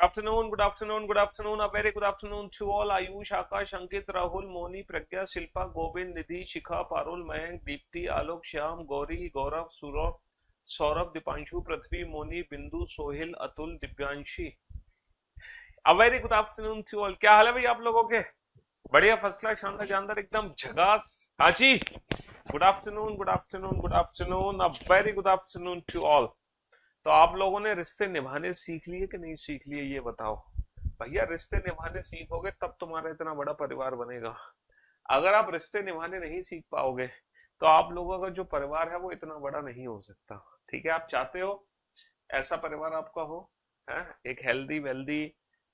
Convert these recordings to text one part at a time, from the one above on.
afternoon, good afternoon, good afternoon. A very good afternoon to all. Ayush, Akash, Ankit, Rahul, Moni, Pragya, Shilpa, Govind, Nidhi, Shikha, Parul, Mayank, Deepti, Alok, Shyam, Gauri, Gaurav, Surab, Saurabh, Dipanshu, Prithvi, Moni, Bindu, Sohil, Atul, Divyanshi. A very good afternoon to all. क्या हाल है भाई आप लोगों के? बढ़िया, first class, शानदार शानदार, एकदम झकास. हाँ जी. Good afternoon, good afternoon, good afternoon. A very good afternoon to all. तो आप लोगों ने रिश्ते निभाने सीख लिए कि नहीं सीख लिए, ये बताओ भैया. रिश्ते निभाने सीखोगे तब तुम्हारा इतना बड़ा परिवार बनेगा. अगर आप रिश्ते निभाने नहीं सीख पाओगे तो आप लोगों का जो परिवार है वो इतना बड़ा नहीं हो सकता. ठीक है, आप चाहते हो ऐसा परिवार आपका हो, है एक हेल्दी वेल्दी,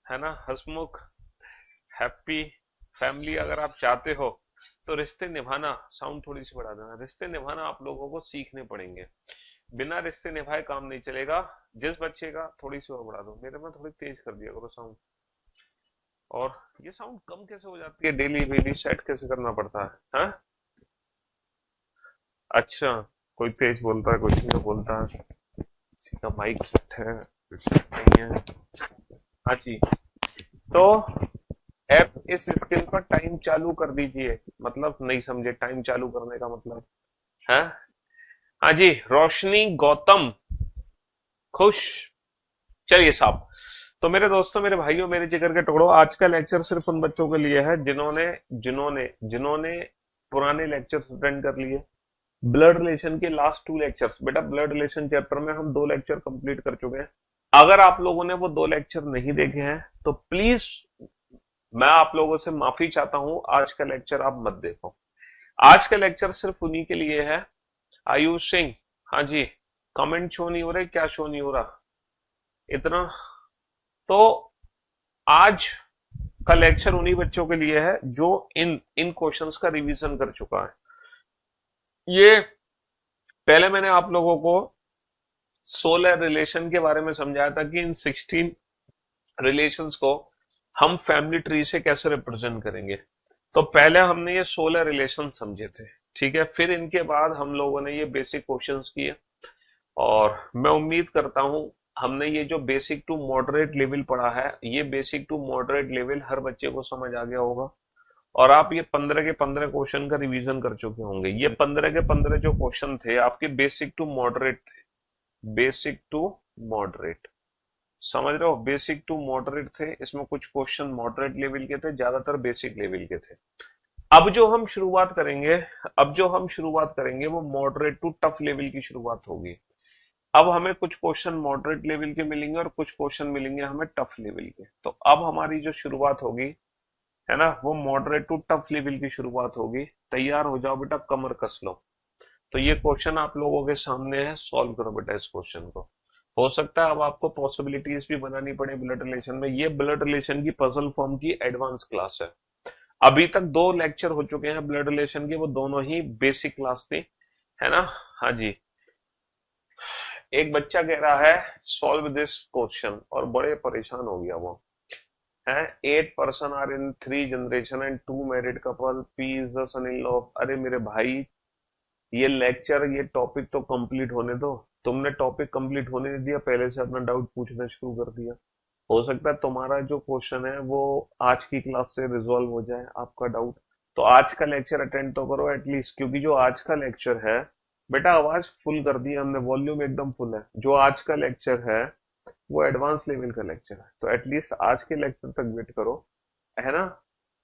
है ना, हंसमुख, हैप्पी फैमिली अगर आप चाहते हो तो रिश्ते निभाना, साउंड थोड़ी सी बढ़ा देना, रिश्ते निभाना आप लोगों को सीखने पड़ेंगे. बिना रिश्ते निभाए काम नहीं चलेगा. जिस बच्चे का, थोड़ी सी और बढ़ा दो, मेरे में थोड़ी तेज कर दिया करो साउंड. और ये साउंड कम कैसे हो जाती है, डेली डेली सेट कैसे करना पड़ता है? हाँ, अच्छा. कोई तेज बोलता है, कोई धीरे बोलता है, किसी का माइक सेट है, सेट नहीं है. हाँ जी. तो ऐप इस स्क्रीन पर टाइम चालू कर दीजिए. मतलब नहीं समझे टाइम चालू करने का मतलब है? हाँ जी. रोशनी गौतम, खुश. चलिए साहब. तो मेरे दोस्तों, मेरे भाइयों, मेरे जिगर के टुकड़ों, आज का लेक्चर सिर्फ उन बच्चों के लिए है जिन्होंने जिन्होंने जिन्होंने पुराने लेक्चर्स अटेंड कर लिए. ब्लड रिलेशन के लास्ट 2 लेक्चर्स, बेटा ब्लड रिलेशन चैप्टर में हम 2 लेक्चर कंप्लीट कर चुके हैं. अगर आप लोगों ने वो 2 लेक्चर नहीं देखे हैं तो प्लीज मैं आप लोगों से माफी चाहता हूं, आज का लेक्चर आप मत देखो. आज का लेक्चर सिर्फ उन्हीं के लिए है. आयुष सिंह, हाँ जी. कमेंट शो नहीं हो रहे, क्या शो नहीं हो रहा इतना? तो आज का लेक्चर उन्हीं बच्चों के लिए है जो इन इन क्वेश्चंस का रिवीजन कर चुका है. ये पहले मैंने आप लोगों को सोलर रिलेशन के बारे में समझाया था कि इन 16 रिलेशंस को हम फैमिली ट्री से कैसे रिप्रेजेंट करेंगे. तो पहले हमने ये सोलर रिलेशन समझे थे, ठीक है. फिर इनके बाद हम लोगों ने ये बेसिक क्वेश्चंस किए, और मैं उम्मीद करता हूं हमने ये जो बेसिक टू मॉडरेट लेवल पढ़ा है, ये बेसिक टू मॉडरेट लेवल हर बच्चे को समझ आ गया होगा. और आप ये 15 के 15 क्वेश्चन का रिवीजन कर चुके होंगे. ये 15 के 15 जो क्वेश्चन थे आपके बेसिक टू मॉडरेट थे. बेसिक टू मॉडरेट, समझ रहे हो? बेसिक टू मॉडरेट थे. इसमें कुछ क्वेश्चन मॉडरेट लेवल के थे, ज्यादातर बेसिक लेवल के थे. अब जो हम शुरुआत करेंगे अब जो हम शुरुआत करेंगे वो मॉडरेट टू टफ लेवल की शुरुआत होगी. अब हमें कुछ क्वेश्चन मॉडरेट लेवल के मिलेंगे और कुछ क्वेश्चन मिलेंगे हमें टफ लेवल के. तो अब हमारी जो शुरुआत होगी, है ना, वो मॉडरेट टू टफ लेवल की शुरुआत होगी. तैयार हो जाओ बेटा, कमर कस लो. तो ये क्वेश्चन आप लोगों के सामने है, सॉल्व करो बेटा इस क्वेश्चन को. हो सकता है अब आपको पॉसिबिलिटीज भी बनानी पड़े ब्लड रिलेशन में. ये ब्लड रिलेशन की पजल फॉर्म की एडवांस क्लास है. अभी तक 2 लेक्चर हो चुके हैं ब्लड रिलेशन के, वो दोनों ही बेसिक क्लास थी, है ना. हाँ जी. एक बच्चा कह रहा है सॉल्व दिस क्वेश्चन, और बड़े परेशान हो गया वो है. 8 person are in 3 generation and 2 married couple. P is the son in law. अरे मेरे भाई, ये लेक्चर, ये टॉपिक तो कंप्लीट होने दो. तुमने टॉपिक कंप्लीट होने नहीं दिया, पहले से अपना डाउट पूछना शुरू कर दिया. हो सकता है तुम्हारा जो क्वेश्चन है वो आज की क्लास से रिजॉल्व हो जाए आपका डाउट. तो आज का लेक्चर अटेंड तो करो एटलीस्ट, क्योंकि जो आज का लेक्चर है, बेटा आवाज फुल कर दी हमने, वॉल्यूम एकदम फुल है. जो आज का लेक्चर है वो एडवांस लेवल का लेक्चर है, तो एटलीस्ट आज के लेक्चर तक वेट करो, है ना.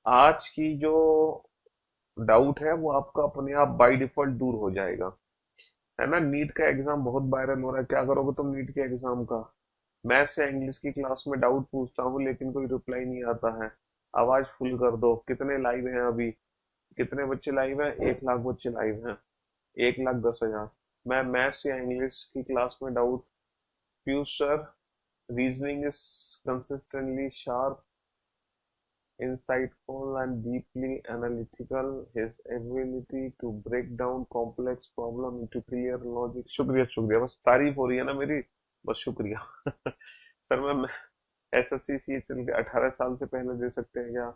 आज की जो डाउट है वो आपका अपने आप बाय डिफॉल्ट दूर हो जाएगा, है ना. नीट का एग्जाम बहुत वायरल हो रहा है. क्या करोगे तुम नीट के एग्जाम का? मैथ्स या इंग्लिश की क्लास में डाउट पूछता हूँ लेकिन कोई रिप्लाई नहीं आता है. आवाज फुल कर दो. कितने लाइव हैं अभी? कितने बच्चे लाइव हैं? 1 लाख बच्चे लाइव हैं. 1,10,000. मैं मैथ्स या इंग्लिश की क्लास में doubt. Piyush sir, reasoning is consistently sharp, insightful and deeply analytical. His ability to break down complex problem into clear logic. शुक्रिया शुक्रिया, बस तारीफ हो रही है ना मेरी, बस शुक्रिया. सर मैं एसएससी सी चल के 18 साल से पहले दे सकते हैं क्या?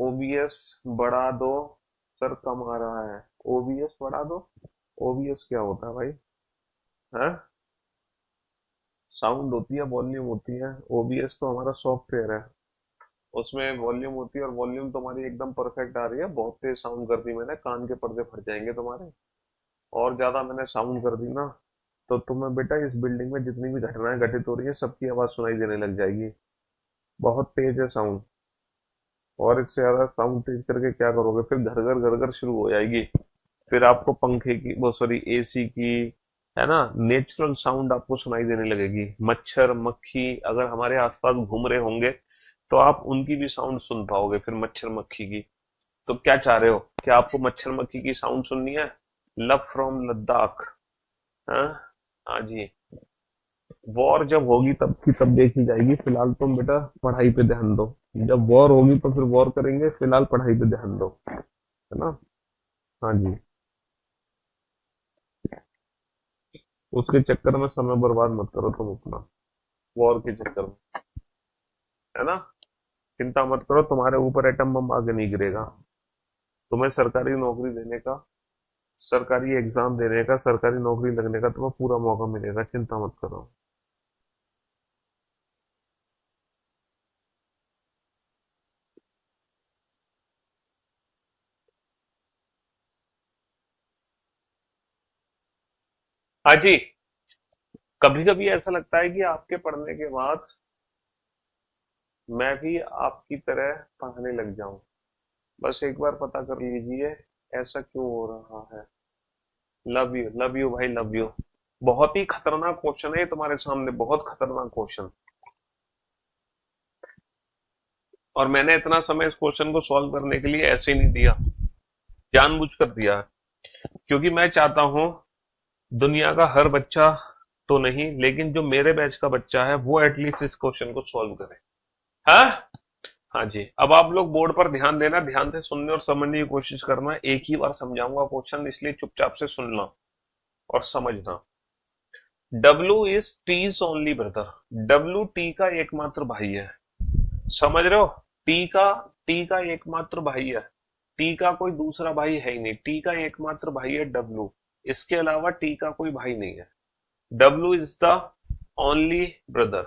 ओबीएस बढ़ा दो सर, कम आ रहा है. ओबीएस बढ़ा दो. ओबीएस क्या होता है भाई? हाँ, साउंड होती है, वॉल्यूम होती है। ओबीएस तो हमारा सॉफ्टवेयर है, उसमें वॉल्यूम होती है, और वॉल्यूम तुम्हारी एकदम परफेक्ट आ रही है। बहुत तेज साउंड कर दी मैंने, कान के पर्दे फट जाएंगे तुम्हारे। और ज्यादा मैंने साउंड कर दी ना, तो तुम्हें बेटा इस बिल्डिंग में जितनी भी घटनाएं घटित हो रही है सबकी आवाज सुनाई देने लग जाएगी। बहुत तेज है साउंड। और इससे ज्यादा साउंड तेज करके क्या करोगे, फिर घर घर घर घर शुरू हो जाएगी। फिर आपको पंखे की, वो सॉरी, एसी की, है ना, नेचुरल साउंड आपको सुनाई देने लगेगी। मच्छर मक्खी अगर हमारे आसपास घूम रहे होंगे तो आप उनकी भी साउंड सुन पाओगे, फिर मच्छर मक्खी की। तो क्या चाह रहे हो, क्या आपको मच्छर मक्खी की साउंड सुननी है? Love from Ladakh. हाँ, हाँ जी। वॉर जब होगी तब की तब देखी जाएगी, फिलहाल तुम बेटा पढ़ाई पे ध्यान दो। जब वॉर होगी तो फिर वॉर करेंगे, फिलहाल पढ़ाई पे ध्यान दो, है ना। हाँ जी। उसके चक्कर में समय बर्बाद मत करो तुम अपना, वॉर के चक्कर में, है ना। चिंता मत करो, तुम्हारे ऊपर एटम बम आगे नहीं गिरेगा। तुम्हें सरकारी नौकरी देने का, सरकारी एग्जाम देने का, सरकारी नौकरी लगने का तुम्हें पूरा मौका मिलेगा, चिंता मत करो। हाँ जी। कभी कभी ऐसा लगता है कि आपके पढ़ने के बाद मैं भी आपकी तरह पढ़ने लग जाऊं। बस एक बार पता कर लीजिए ऐसा क्यों हो रहा है। लव यू भाई, लव यू। बहुत ही खतरनाक क्वेश्चन है ये तुम्हारे सामने, बहुत खतरनाक क्वेश्चन। और मैंने इतना समय इस क्वेश्चन को सॉल्व करने के लिए ऐसे ही नहीं दिया, जानबूझ कर दिया है। क्योंकि मैं चाहता हूं दुनिया का हर बच्चा तो नहीं, लेकिन जो मेरे बैच का बच्चा है वो एटलीस्ट इस क्वेश्चन को सॉल्व करे। हाँ, हाँ जी। अब आप लोग बोर्ड पर ध्यान देना, ध्यान से सुनने और समझने की कोशिश करना। एक ही बार समझाऊंगा क्वेश्चन, इसलिए चुपचाप से सुनना और समझना। W is T's only brother. W T का एकमात्र भाई है। समझ रहे हो? टी का एकमात्र भाई है। टी का कोई दूसरा भाई है ही नहीं, टी का एकमात्र भाई है डब्लू। इसके अलावा टी का कोई भाई नहीं है। W is the only brother,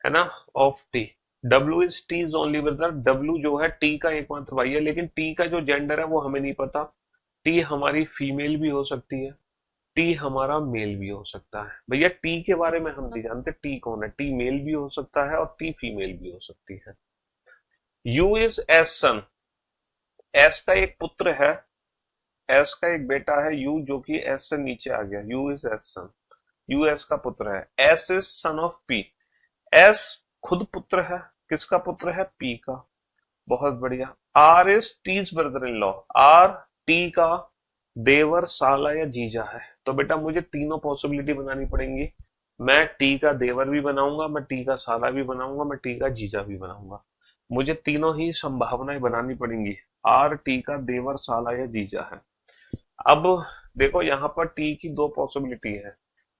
है ना, of T. W is T is only brother. W जो है टी का एकमात्र भाई है, लेकिन टी का जो जेंडर है वो हमें नहीं पता। टी हमारी फीमेल भी हो सकती है, टी हमारा मेल भी हो सकता है। भैया टी के बारे में हम नहीं जानते टी कौन है। टी मेल भी हो सकता है और टी फीमेल भी हो सकती है। U is S's son. S का एक पुत्र है, एस का एक बेटा है यू, जो कि एस से नीचे आ गया। U is S's son, U S का पुत्र है। S is son of P. S खुद पुत्र है, किसका पुत्र है? पी का। बहुत बढ़िया। R is T's brother in law. R T का देवर, साला या जीजा है। तो बेटा मुझे तीनों पॉसिबिलिटी बनानी पड़ेंगी। मैं टी का देवर भी बनाऊंगा, मैं टी का साला भी बनाऊंगा, मैं टी का जीजा भी बनाऊंगा। मुझे तीनों ही संभावनाएं बनानी पड़ेंगी। आर टी का देवर, साला या जीजा है। अब देखो यहाँ पर टी की दो पॉसिबिलिटी है।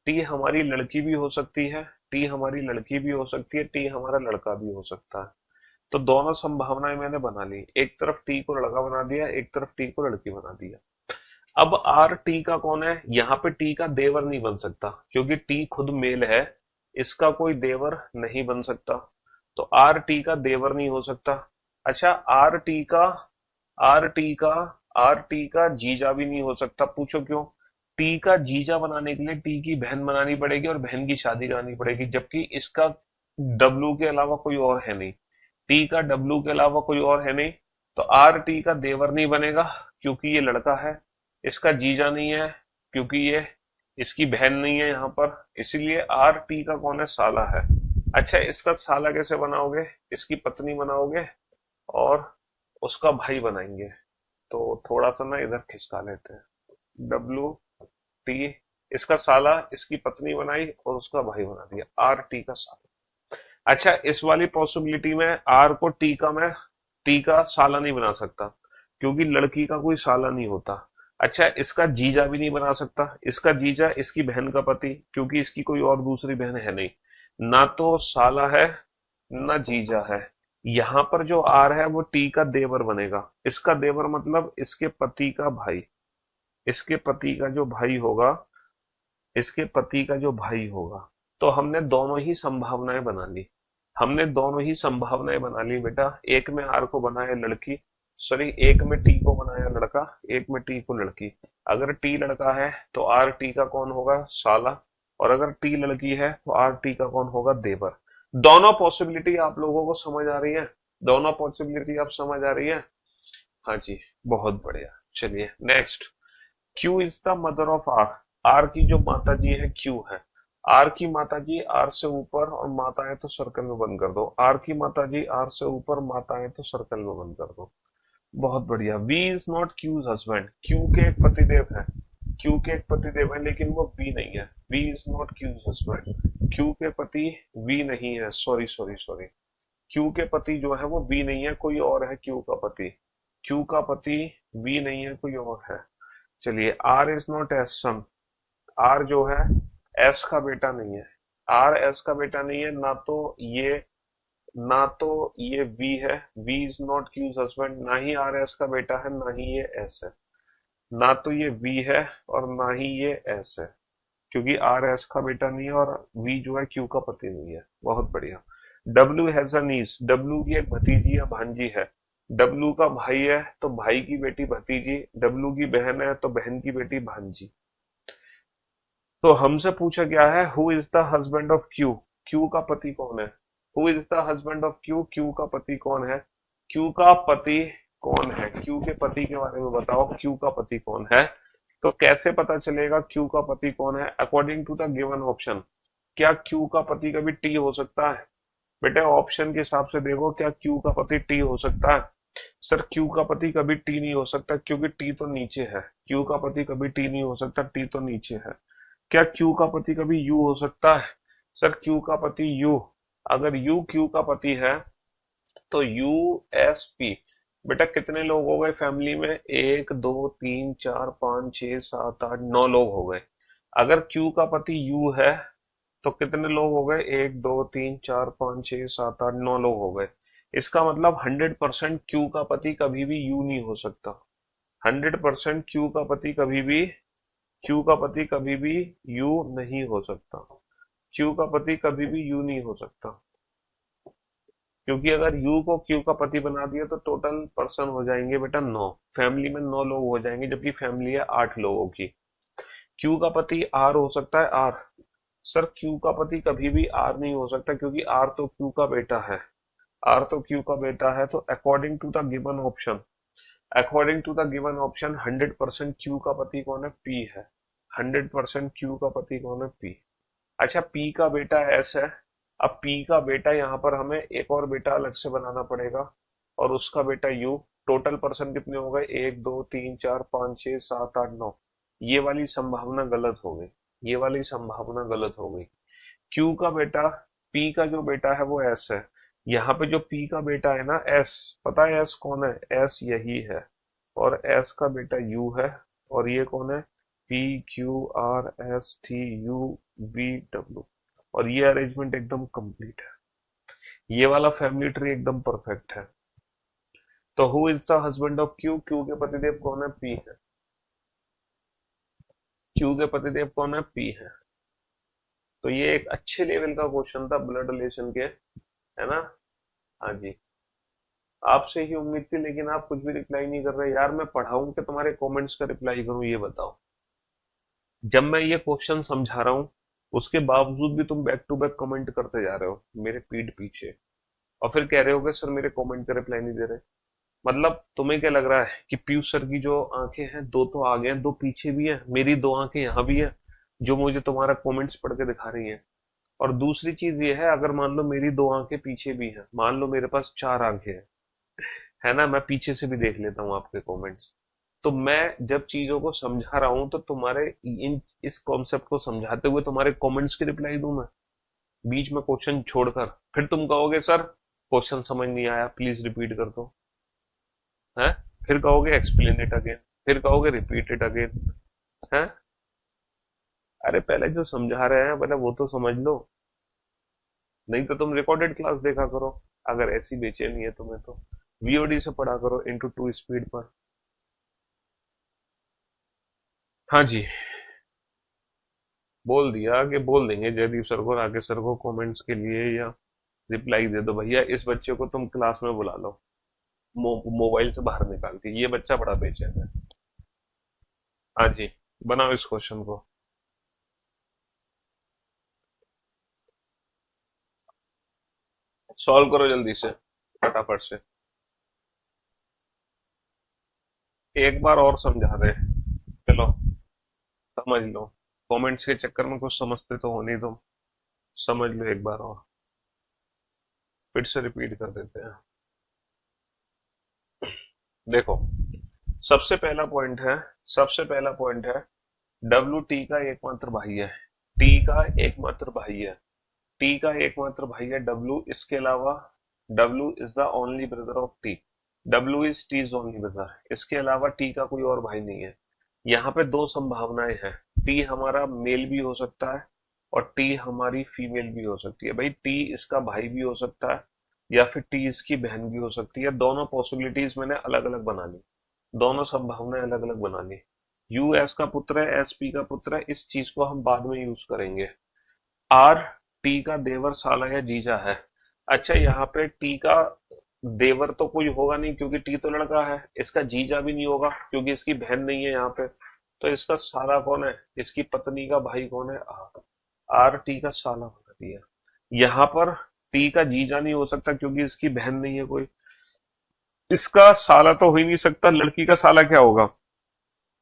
टी हमारी लड़की भी हो सकती है, टी हमारी लड़की भी हो सकती है, टी हमारा लड़का भी हो सकता है। तो दोनों संभावनाएं मैंने बना ली। एक तरफ टी को लड़का बना दिया, एक तरफ टी को लड़की बना दिया। अब आर टी का कौन है? यहाँ पे टी का देवर नहीं बन सकता, क्योंकि टी खुद मेल है, इसका कोई देवर नहीं बन सकता। तो आर टी का देवर नहीं हो सकता। अच्छा, आर टी का आर टी का जीजा भी नहीं हो सकता। पूछो क्यों? टी का जीजा बनाने के लिए टी की बहन बनानी पड़ेगी और बहन की शादी करानी पड़ेगी, जबकि इसका डब्लू के अलावा कोई और है नहीं। टी का डब्लू के अलावा कोई और है नहीं। तो आर टी का देवर नहीं बनेगा, क्योंकि ये लड़का है। इसका जीजा नहीं है, क्योंकि ये इसकी बहन नहीं है यहाँ पर। इसीलिए आर टी का कौन है? साला है। अच्छा, इसका साला कैसे बनाओगे? इसकी पत्नी बनाओगे और उसका भाई बनाएंगे। तो थोड़ा सा ना इधर खिसका लेते हैं। डब्लू टी, इसका साला, इसकी पत्नी बनाई और उसका भाई बना दिया, आर टी का साला। अच्छा, इस वाली पॉसिबिलिटी में आर को टी का साला नहीं बना सकता, क्योंकि लड़की का कोई साला नहीं होता। अच्छा, इसका जीजा भी नहीं बना सकता। इसका जीजा इसकी बहन का पति, क्योंकि इसकी कोई और दूसरी बहन है नहीं। ना तो साला है, ना जीजा है। यहाँ पर जो आर है वो टी का देवर बनेगा। इसका देवर मतलब इसके पति का भाई। इसके पति का जो भाई होगा, इसके पति का जो भाई होगा, तो हमने दोनों ही संभावनाएं बना ली। हमने दोनों ही संभावनाएं बना ली बेटा। एक में आर को बनाया लड़की, सॉरी एक में टी को बनाया लड़का, एक में टी को लड़की। अगर टी लड़का है तो आर टी का कौन होगा? साला। और अगर टी लड़की है तो आर टी का कौन होगा? देवर। दोनों पॉसिबिलिटी आप लोगों को समझ आ रही है? दोनों पॉसिबिलिटी आप समझ आ रही है? हाँ जी, बहुत बढ़िया। चलिए next. Q is the mother of R. R की जो माता जी है क्यू है। आर की माता जी आर से ऊपर और माता है तो सर्कल में बंद कर दो। आर की माता जी आर से ऊपर, माता है तो सर्कल में बंद कर दो। बहुत बढ़िया। V is not Q's husband. Q के एक पतिदेव है, क्यू के एक पतिदेव है, लेकिन वो वी नहीं है। V is not Q's husband. Q के पति वी नहीं है, सॉरी सॉरी सॉरी। क्यू के पति जो है वो वी नहीं है, कोई और है क्यू का पति। क्यू का पति वी नहीं है, कोई और है। चलिए, R is not S's son. R जो है एस का बेटा नहीं है। आर एस का बेटा नहीं है, ना तो ये वी है। V is not Q's husband, ना ही आर एस का बेटा है, ना ही ये एस है। ना तो ये वी है और ना ही ये एस है, क्योंकि आर एस का बेटा नहीं है और वी जो है क्यू का पति नहीं है। बहुत बढ़िया। W has a niece. W की एक भतीजी या भांजी है। डब्ल्यू का भाई है तो भाई की बेटी भतीजी। डब्ल्यू की बहन है तो बहन की बेटी भांजी। तो हमसे पूछा गया है who is the husband of Q. Q का पति कौन है? Who is the husband of Q. Q का पति कौन है? क्यू का पति कौन है? क्यू के पति के बारे में बताओ, क्यू का पति कौन है? तो कैसे पता चलेगा क्यू का पति कौन है? According to the given option. क्या क्यू का पति कभी टी हो सकता है? बेटे ऑप्शन के हिसाब से देखो, क्या क्यू का पति टी हो सकता है? सर क्यू का पति कभी टी नहीं हो सकता, क्योंकि टी तो नीचे है। क्यू का पति कभी टी नहीं हो सकता, टी तो नीचे है। क्या क्यू का पति कभी यू हो सकता है? सर क्यू का पति यू, अगर यू क्यू का पति है तो यू एस पी। बेटा कितने लोग हो गए फैमिली में? एक दो तीन चार पाँच छह सात आठ नौ लोग हो गए। अगर क्यू का पति यू है तो कितने लोग हो गए? एक दो तीन चार पाँच छह सात आठ नौ लोग हो गए। इसका मतलब 100% क्यू का पति कभी भी यू नहीं हो सकता। 100% क्यू का पति कभी भी यू नहीं हो सकता। क्यू का पति कभी भी यू नहीं हो सकता, क्योंकि अगर यू को क्यू का पति बना दिया तो टोटल पर्सन हो जाएंगे बेटा 9। फैमिली में 9 लोग हो जाएंगे, जबकि फैमिली है 8 लोगों की। क्यू का पति आर हो सकता है, आर। सर क्यू का पति कभी भी आर नहीं हो सकता, क्योंकि आर तो क्यू का बेटा है। आर तो क्यू का बेटा है, तो according to the given option, 100% Q का पति कौन है? पी है। 100% क्यू का पति कौन है? पी। अच्छा, पी का बेटा एस है। अब पी का बेटा यहाँ पर हमें एक और बेटा अलग से बनाना पड़ेगा, और उसका बेटा यू। टोटल पर्सन कितने हो गए? एक दो तीन चार पाँच छह सात आठ नौ। ये वाली संभावना गलत हो गई, ये वाली संभावना गलत हो गई। क्यू का बेटा, पी का जो बेटा है वो एस है। यहाँ पे जो पी का बेटा है ना एस, पता है एस कौन है? एस यही है, और एस का बेटा यू है। और ये कौन है? P Q R S T U B W. और ये अरेंजमेंट एकदम कंप्लीट है, ये वाला फैमिली ट्री एकदम परफेक्ट है। तो who is the husband of Q. Q के पतिदेव कौन है? पी है। क्यू के पतिदेव कौन है? पी है। तो ये एक अच्छे लेवल का क्वेश्चन था ब्लड रिलेशन के, है ना? हाँ जी, आपसे ही उम्मीद थी, लेकिन आप कुछ भी रिप्लाई नहीं कर रहे यार। मैं पढ़ाऊं कि तुम्हारे कमेंट्स का रिप्लाई करूं, ये बताओ। जब मैं ये क्वेश्चन समझा रहा हूं उसके बावजूद भी तुम बैक टू बैक कमेंट करते जा रहे हो मेरे पीठ पीछे, और फिर कह रहे हो कि सर मेरे कमेंट का रिप्लाई नहीं दे रहे। मतलब तुम्हें क्या लग रहा है कि पीयूष सर की जो आंखें हैं दो तो आगे हैं, दो पीछे भी हैं, मेरी दो आंखें यहाँ भी है जो मुझे तुम्हारा कमेंट्स पढ़ के दिखा रही हैं। और दूसरी चीज ये है, अगर मान लो मेरी दो आंखें पीछे भी हैं, मान लो मेरे पास चार आंखें हैं, है ना, मैं पीछे से भी देख लेता हूँ आपके कमेंट्स। तो मैं जब चीजों को समझा रहा हूं तो तुम्हारे इन इस कॉन्सेप्ट को समझाते हुए तुम्हारे कमेंट्स की रिप्लाई दूं मैं, बीच में क्वेश्चन छोड़कर? फिर तुम कहोगे सर क्वेश्चन समझ नहीं आया, प्लीज रिपीट कर दो, है? फिर कहोगे एक्सप्लेन इट अगेन, फिर कहोगे रिपीट इट अगेन, है? अरे पहले जो समझा रहे हैं पहले वो तो समझ लो, नहीं तो तुम रिकॉर्डेड क्लास देखा करो। अगर ऐसी बेचैनी है तुम्हें तो वीओडी से पढ़ा करो इंटू टू स्पीड पर। हाँ जी, बोल दिया कि बोल देंगे जयदीप सर को, राकेश सर को कमेंट्स के लिए, या रिप्लाई दे दो भैया इस बच्चे को तुम क्लास में बुला लो, मोबाइल से बाहर निकाल के, ये बच्चा बड़ा बेचैन है। हाँ जी, बनाओ इस क्वेश्चन को। सॉल्व करो जल्दी से, फटाफट से। एक बार और समझा दे, चलो समझ लो। कमेंट्स के चक्कर में कुछ समझते तो हो नहीं तुम, समझ लो एक बार और, फिर से रिपीट कर देते हैं। देखो, सबसे पहला पॉइंट है, सबसे पहला पॉइंट है, डब्ल्यू टी का एकमात्र भाई है, टी का एकमात्र भाई है, टी का एकमात्र भाई है डब्ल्यू, इसके अलावा W is the only brother of T, W is T is only brother, इसके अलावा टी का कोई और भाई नहीं है। यहाँ पे दो संभावनाएं हैं, टी हमारा मेल भी हो सकता है और टी हमारी फीमेल भी हो सकती है। भाई टी इसका भाई भी हो सकता है या फिर टी इसकी बहन भी हो सकती है, दोनों पॉसिबिलिटीज मैंने अलग अलग बना ली, दोनों संभावनाएं अलग अलग बना ली। यू एस का पुत्र है, एस पी का पुत्र है, इस चीज को हम बाद में यूज करेंगे। आर टी का देवर, साला या जीजा है। अच्छा, यहाँ पे टी का देवर तो कोई होगा नहीं क्योंकि टी तो लड़का है, इसका जीजा भी नहीं होगा क्योंकि इसकी बहन नहीं है यहाँ पे, तो इसका साला कौन है, इसकी पत्नी का भाई कौन है, आर, आर टी का साला बना दिया। यहाँ पर टी का जीजा नहीं हो सकता क्योंकि इसकी बहन नहीं है कोई, इसका साला तो हो ही नहीं सकता, लड़की का साला क्या होगा,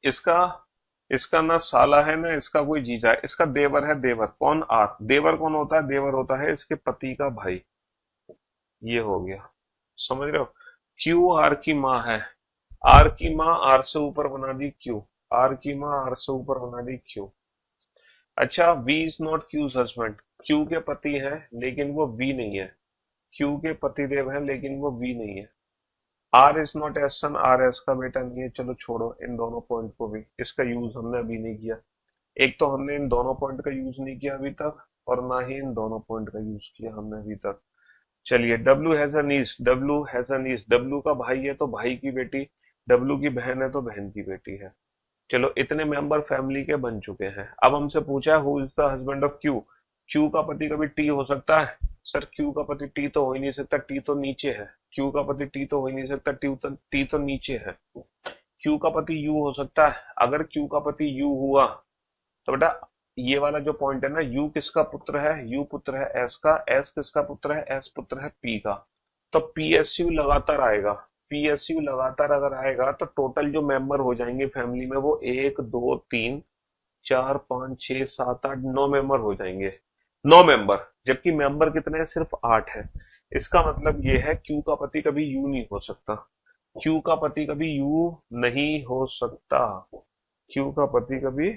इसका, इसका ना साला है ना इसका कोई जीजा है, इसका देवर है, देवर कौन, आर, देवर कौन होता है, देवर होता है इसके पति का भाई। ये हो गया, समझ रहे हो। क्यू आर की माँ है, आर की माँ आर से ऊपर बना दी क्यू, आर की माँ आर से ऊपर बना दी क्यू। अच्छा, V is not Q's husband, Q के पति है लेकिन वो वी नहीं है, क्यू के पति देव है लेकिन वो वी नहीं है। R is not S's son, R S का बेटा नहीं है, चलो छोड़ो इन दोनों पॉइंट को भी, इसका यूज हमने अभी नहीं किया। एक तो हमने इन दोनों पॉइंट का यूज नहीं किया अभी तक, और ना ही इन दोनों पॉइंट का यूज किया हमने अभी तक। चलिए, W has a niece, W has a niece, W का भाई है तो भाई की बेटी, डब्ल्यू की बहन है तो बहन की बेटी है। चलो, इतने मेंबर फैमिली के बन चुके हैं। अब हमसे पूछा है who is the husband of Q, Q का पति कभी टी हो सकता है, सर क्यू का पति टी तो हो ही नहीं सकता, टी तो नीचे है, क्यू का पति टी तो हो ही नहीं सकता, टी तो नीचे है। क्यू का पति यू हो सकता है, अगर क्यू का पति यू हुआ तो बेटा ये वाला जो पॉइंट है ना, यू किसका पुत्र है, यू पुत्र है एस का, एस किसका पुत्र है, एस पुत्र है पी का, तो पीएसयू लगातार आएगा, पीएसयू लगातार अगर आएगा तो टोटल जो मेंबर हो जाएंगे फैमिली में वो एक दो तीन चार पांच छह सात आठ नौ मेंबर हो जाएंगे, नौ मेंबर, जबकि मेंबर कितने हैं, सिर्फ आठ है। इसका मतलब ये है क्यू का पति कभी यू नहीं हो सकता, क्यू का पति कभी यू नहीं हो सकता, क्यू का पति कभी,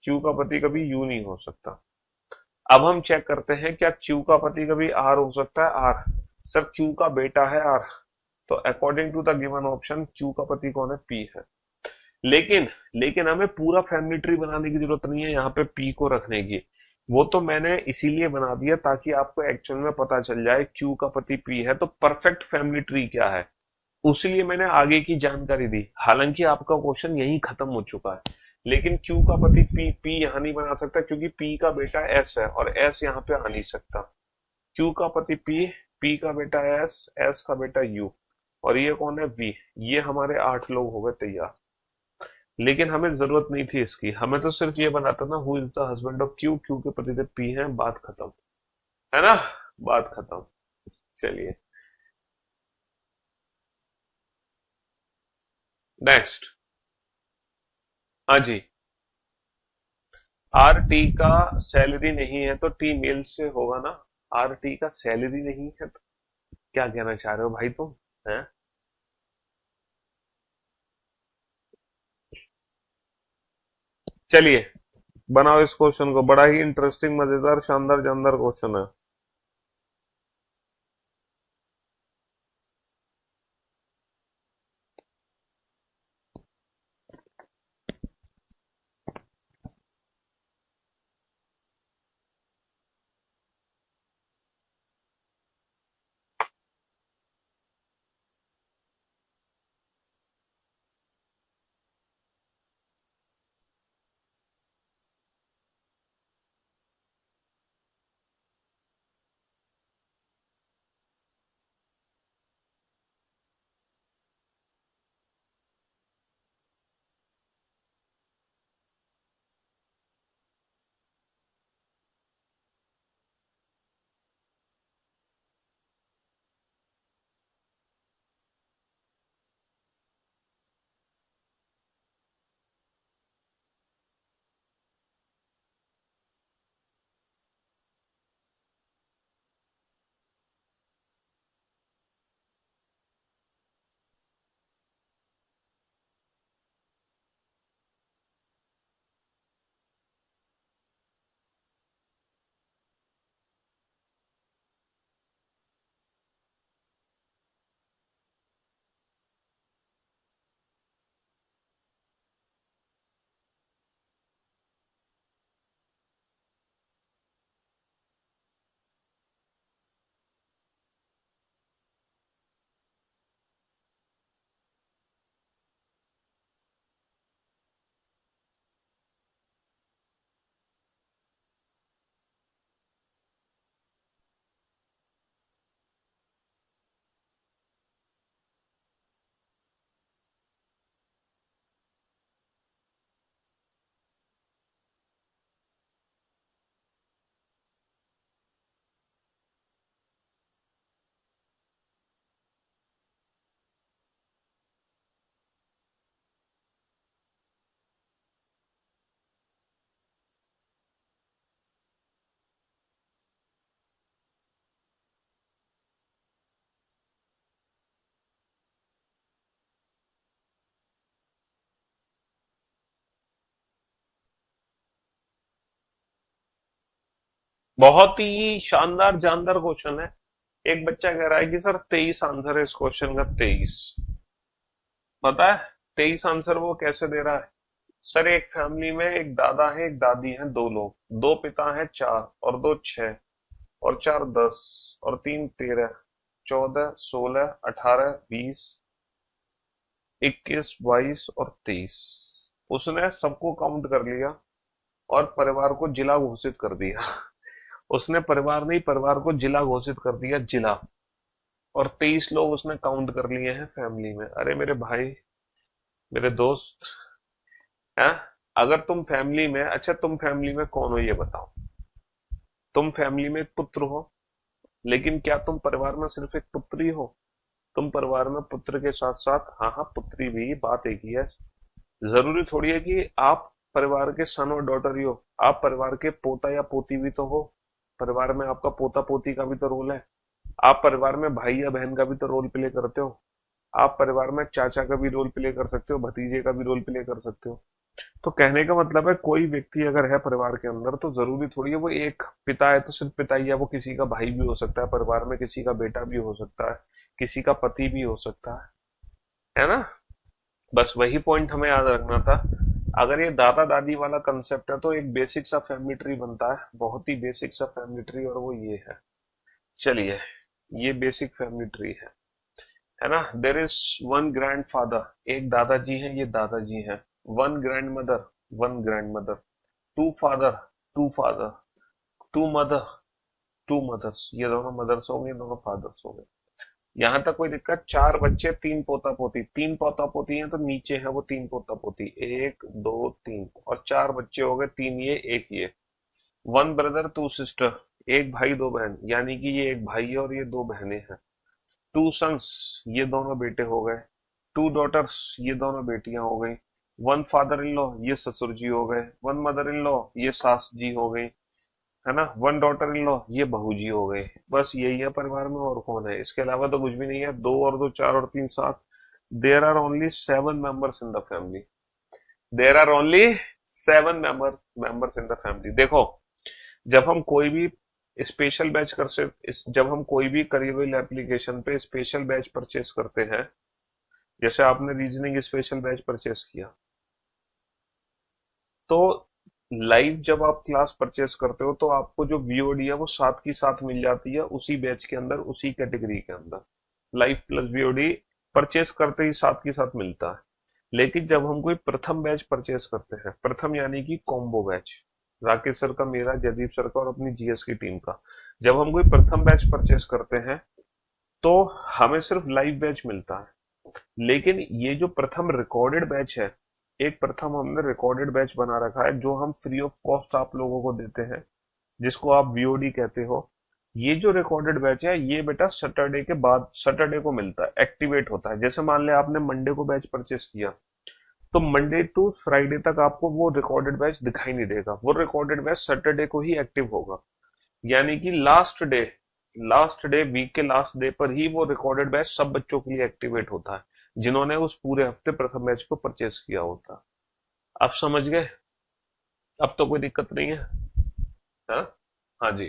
क्यू का पति कभी यू नहीं हो सकता। अब हम चेक करते हैं क्या क्यू का पति कभी आर हो सकता है, आर, सर क्यू का बेटा है आर, तो according to the given option Q का पति कौन है, पी है। लेकिन लेकिन हमें पूरा फैमिली ट्री बनाने की जरूरत नहीं है यहाँ पे पी को रखने की, वो तो मैंने इसीलिए बना दिया ताकि आपको एक्चुअल में पता चल जाए क्यू का पति पी है तो परफेक्ट फैमिली ट्री क्या है, उसीलिए मैंने आगे की जानकारी दी। हालांकि आपका क्वेश्चन यही खत्म हो चुका है, लेकिन क्यू का पति पी, पी यहां नहीं बना सकता क्योंकि पी का बेटा एस है और एस यहाँ पे आ नहीं सकता। क्यू का पति पी, पी का बेटा एस, एस का बेटा यू, और ये कौन है, वी। ये हमारे 8 लोग हो गए तैयार। लेकिन हमें जरूरत नहीं थी इसकी, हमें तो सिर्फ ये बनाता ना who is the husband of Q, Q के पति देव पी है, बात खत्म, है ना, बात खत्म। चलिए नेक्स्ट। हाँ जी, आर टी का सैलरी नहीं है तो टी मेल से होगा ना, आर टी का सैलरी नहीं है तो क्या कहना चाह रहे हो भाई तुम, हैं। चलिए बनाओ इस क्वेश्चन को, बड़ा ही इंटरेस्टिंग मजेदार शानदार जानदार क्वेश्चन है। बहुत ही शानदार जानदार क्वेश्चन है। एक बच्चा कह रहा है कि सर 23 आंसर है इस क्वेश्चन का, 23। पता है 23 आंसर वो कैसे दे रहा है? सर एक फैमिली में एक दादा है, एक दादी है, दो लोग, दो पिता है, चार और दो छह, और चार 10, और तीन 13, 14, 16, 18, 20, 21, 22 और 23। उसने सबको काउंट कर लिया और परिवार को जिला घोषित कर दिया। उसने परिवार नहीं, परिवार को जिला घोषित कर दिया, जिला। और 23 लोग उसने काउंट कर लिए हैं फैमिली में। अरे मेरे भाई, मेरे दोस्त, है, अगर तुम फैमिली में, अच्छा तुम फैमिली में कौन हो ये बताओ? तुम फैमिली में एक पुत्र हो, लेकिन क्या तुम परिवार में सिर्फ एक पुत्री हो? तुम परिवार में पुत्र के साथ साथ, हाँ हाँ पुत्री भी, बात एक ही है। जरूरी थोड़ी है कि आप परिवार के सन और डॉटर ही हो, आप परिवार के पोता या पोती भी तो हो। परिवार में आपका पोता पोती का भी तो रोल है। आप परिवार में भाई या बहन का भी तो रोल प्ले करते हो। आप परिवार में चाचा का भी रोल प्ले कर सकते हो, भतीजे का भी रोल प्ले कर सकते हो। तो कहने का मतलब है कोई व्यक्ति अगर है परिवार के अंदर, तो जरूरी थोड़ी है वो एक पिता है तो सिर्फ पिता ही है, वो किसी का भाई भी हो सकता है परिवार में, किसी का बेटा भी हो सकता है, किसी का पति भी हो सकता है ना? बस वही पॉइंट हमें याद रखना था। अगर ये दादा दादी वाला कंसेप्ट है तो एक बेसिक सा फैमिली ट्री बनता है, बहुत ही बेसिक सा फैमिली ट्री, और वो ये है। चलिए, ये बेसिक फैमिली ट्री है ना? There is one grandfather, एक दादाजी है, ये दादाजी है। One grandmother, one grandmother. Two father, two father. Two mother, two mothers, ये दोनों मदर्स हो गए, दोनों फादर्स हो गए। यहां तक कोई दिक्कत? चार बच्चे, तीन पोता पोती, तीन पोता पोती हैं तो नीचे है वो तीन पोता पोती, एक दो तीन, और चार बच्चे हो गए, तीन ये एक ये। वन ब्रदर टू सिस्टर, एक भाई दो बहन, यानी कि ये एक भाई है और ये दो बहनें हैं। टू सन्स, ये दोनों बेटे हो गए। टू डॉटर्स, ये दोनों बेटियां हो गई। वन फादर इन लॉ, ये ससुर जी हो गए। वन मदर इन लॉ, ये सास जी हो गई, है ना? वन डॉटर इन लॉ, ये बहू जी हो गए। बस यही है परिवार में, और कौन है? इसके अलावा तो कुछ भी नहीं है। दो और दो चार और तीन सात। There are only 7 members in the family. There are only 7 members in the family. देखो, जब हम कोई भी स्पेशल बैच कर से जब हम कोई भी करियर एप्लीकेशन पे स्पेशल बैच परचेस करते हैं, जैसे आपने रीजनिंग स्पेशल बैच परचेस किया, तो लाइव जब आप क्लास परचेस करते हो तो आपको जो वीओडी है वो साथ की साथ मिल जाती है उसी बैच के अंदर, उसी कैटेगरी के अंदर। लाइव प्लस वीओडी परचेस करते ही साथ की साथ मिलता है। लेकिन जब हम कोई प्रथम बैच परचेस करते हैं, प्रथम यानी कि कॉम्बो बैच, राकेश सर का, मेरा, जयदीप सर का और अपनी जीएस की टीम का, जब हम कोई प्रथम बैच परचेस करते हैं तो हमें सिर्फ लाइव बैच मिलता है। लेकिन ये जो प्रथम रिकॉर्डेड बैच है, एक प्रथम हमने रिकॉर्डेड बैच बना रखा है जो हम फ्री ऑफ कॉस्ट आप लोगों को देते हैं, जिसको आप वीओडी कहते हो। ये जो रिकॉर्डेड बैच है ये बेटा सैटरडे के बाद, सैटरडे को मिलता है, एक्टिवेट होता है। जैसे मान लिया आपने मंडे को बैच परचेस किया, तो मंडे टू फ्राइडे तक आपको वो रिकॉर्डेड बैच दिखाई नहीं देगा, वो रिकॉर्डेड बैच सैटरडे को ही एक्टिव होगा। यानी कि लास्ट डे वीक के लास्ट डे पर ही वो रिकॉर्डेड बैच सब बच्चों के लिए एक्टिवेट होता है, जिन्होंने उस पूरे हफ्ते प्रथम बैच को परचेस किया होता है। आप समझ गए? अब तो कोई दिक्कत नहीं है? हाँ, हाँ जी।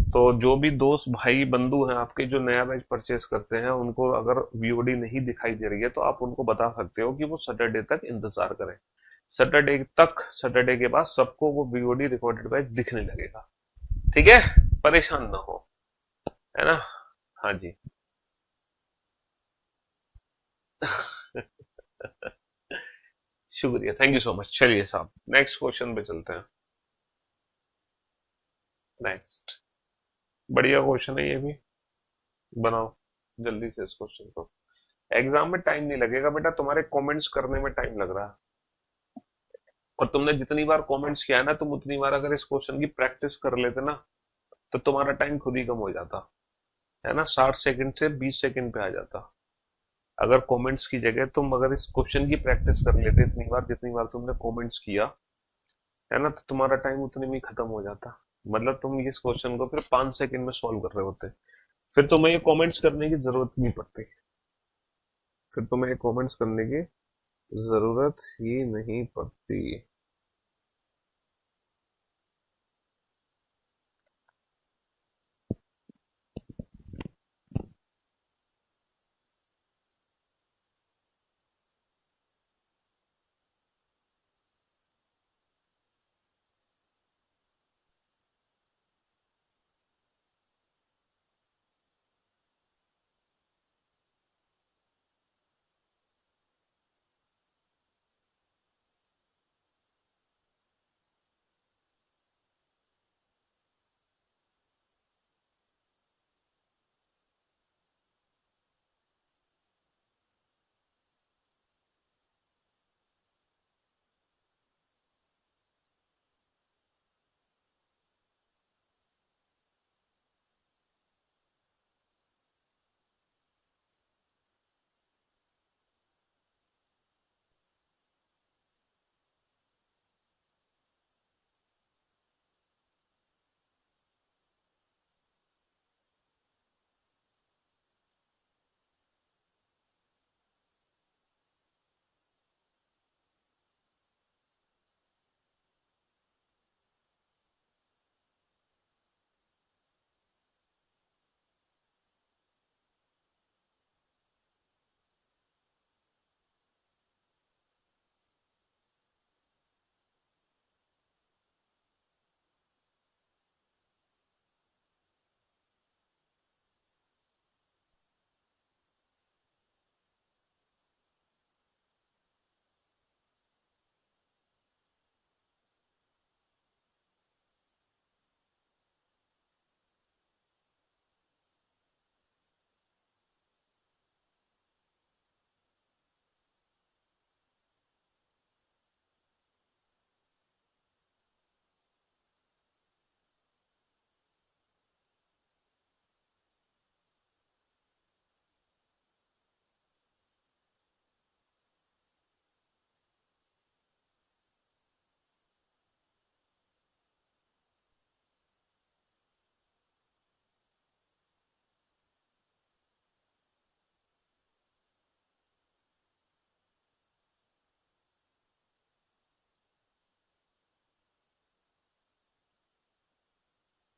तो जो भी दोस्त भाई बंधु हैं आपके जो नया बैच परचेस करते हैं, उनको अगर वीओडी नहीं दिखाई दे रही है तो आप उनको बता सकते हो कि वो सैटरडे तक इंतजार करें। सैटरडे तक, सैटरडे के बाद सबको वो वीओडी रिकॉर्डेड बैच दिखने लगेगा। ठीक है, परेशान ना हो, है ना? हाँ जी। शुक्रिया, थैंक यू सो मच। चलिए साहब, नेक्स्ट क्वेश्चन पे चलते हैं। नेक्स्ट, बढ़िया क्वेश्चन है ये भी, बनाओ जल्दी से इस क्वेश्चन को। एग्जाम में टाइम नहीं लगेगा बेटा, तुम्हारे कमेंट्स करने में टाइम लग रहा है। और तुमने जितनी बार कमेंट्स किया है ना, तुम उतनी बार अगर इस क्वेश्चन की प्रैक्टिस कर लेते ना, तो तुम्हारा टाइम खुद ही कम हो जाता, है ना? 60 सेकंड से 20 सेकंड पे आ जाता। अगर कमेंट्स की जगह तुम अगर इस क्वेश्चन की प्रैक्टिस कर लेते इतनी बार जितनी बार तुमने कमेंट्स किया, है ना, तो तुम्हारा टाइम उतने में ही खत्म हो जाता। मतलब तुम इस क्वेश्चन को फिर 5 सेकंड में सॉल्व कर रहे होते, फिर तुम्हें ये कमेंट्स करने की जरूरत नहीं पड़ती, फिर तुम्हें ये कमेंट्स करने की जरूरत ही नहीं पड़ती।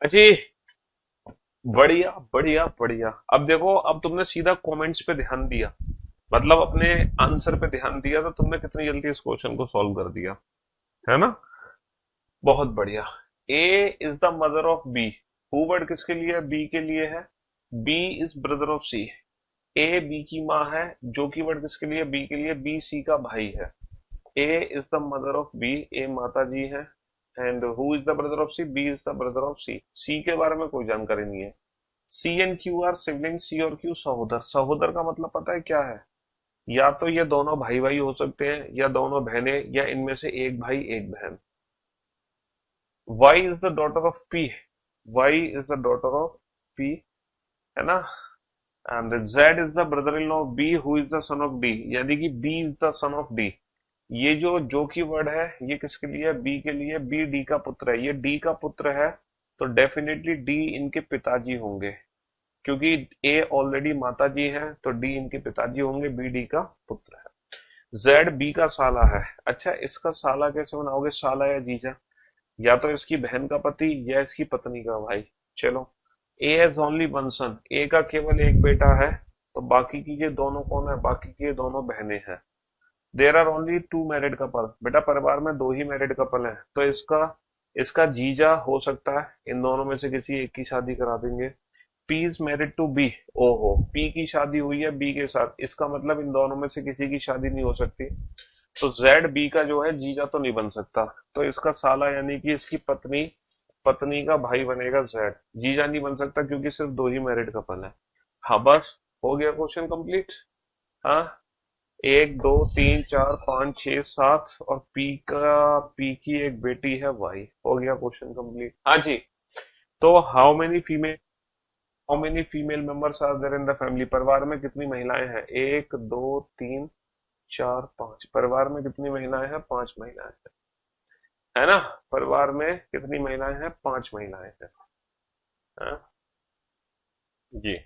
अच्छी, बढ़िया बढ़िया बढ़िया। अब देखो, अब तुमने सीधा कमेंट्स पे ध्यान दिया, मतलब अपने आंसर पे ध्यान दिया, तो तुमने कितनी जल्दी इस क्वेश्चन को सॉल्व कर दिया, है ना। बहुत बढ़िया। A is the mother of B, who word किसके लिए है, बी के लिए है। B is brother of C, A B की माँ है, जो की वर्ड किसके लिए, बी के लिए, बी सी का भाई है। A is the mother of B, A माता जी है। And who is the brother of C, B is the brother of C, C के बारे में कोई जानकारी नहीं है। C and Q are sibling, C और क्यू सहोदर, सहोदर का मतलब पता है क्या है, या तो ये दोनों भाई भाई हो सकते हैं, या दोनों बहनें, या इनमें से एक भाई एक बहन। Y is the daughter of P, Y is the daughter of P, है ना। And Z is the brother in law of B, who is the son of D, यानी कि B is the son of D. ये जो की word है, ये किसके लिए है, बी के लिए, बी डी का पुत्र है, ये डी का पुत्र है, तो डेफिनेटली डी इनके पिताजी होंगे, क्योंकि ए ऑलरेडी माता जी है, तो डी इनके पिताजी होंगे, बी डी का पुत्र है। जेड बी का साला है। अच्छा, इसका साला कैसे बनाओगे, साला या जीजा, या तो इसकी बहन का पति या इसकी पत्नी का भाई। चलो, ए हैज ओनली वन सन, ए का केवल एक बेटा है, तो बाकी की ये दोनों कौन है, बाकी की ये दोनों बहनें हैं। There are only two married couple, बेटा परिवार में दो ही मैरिड कपल हैं, तो इसका इसका जीजा हो सकता है, इन दोनों में से किसी एक की शादी करा देंगे। P is married to B, ओहो, पी की शादी हुई है बी के साथ, इसका मतलब इन दोनों में से किसी की शादी नहीं हो सकती, तो जेड बी का जो है जीजा तो नहीं बन सकता, तो इसका साला यानी कि इसकी पत्नी, पत्नी का भाई बनेगा जेड, जीजा नहीं बन सकता क्योंकि सिर्फ दो ही मैरिड कपल है। हाँ बस, हो गया क्वेश्चन कंप्लीट। हाँ, एक दो तीन चार पाँच छह सात, और पी की एक बेटी है वाई, हो गया क्वेश्चन कंप्लीट। हाँ जी। तो how many female members are there in the family, परिवार में कितनी महिलाएं हैं, एक दो तीन चार पांच, परिवार में कितनी महिलाएं हैं, पांच महिलाएं हैं, है ना। परिवार में कितनी महिलाएं हैं, पांच महिलाएं हैं। हाँ? जी,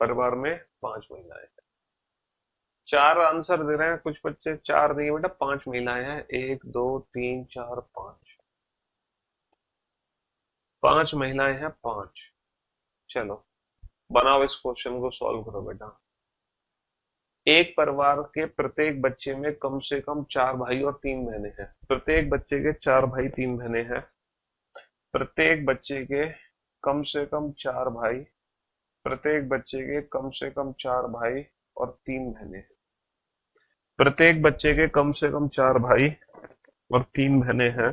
परिवार में पांच महिलाएं हैं। चार आंसर दे रहे हैं कुछ बच्चे, चार नहीं बेटा, पांच महिलाएं हैं, एक दो तीन चार पांच, पांच महिलाएं हैं, पांच। चलो, बनाओ इस क्वेश्चन को, सॉल्व करो बेटा। एक परिवार के प्रत्येक बच्चे में कम से कम चार भाई और तीन बहनें हैं, प्रत्येक बच्चे के चार भाई तीन बहनें हैं, प्रत्येक बच्चे के कम से कम चार भाई, प्रत्येक बच्चे के कम से कम चार भाई और तीन बहनें, प्रत्येक बच्चे के कम से कम चार भाई और तीन बहनें हैं,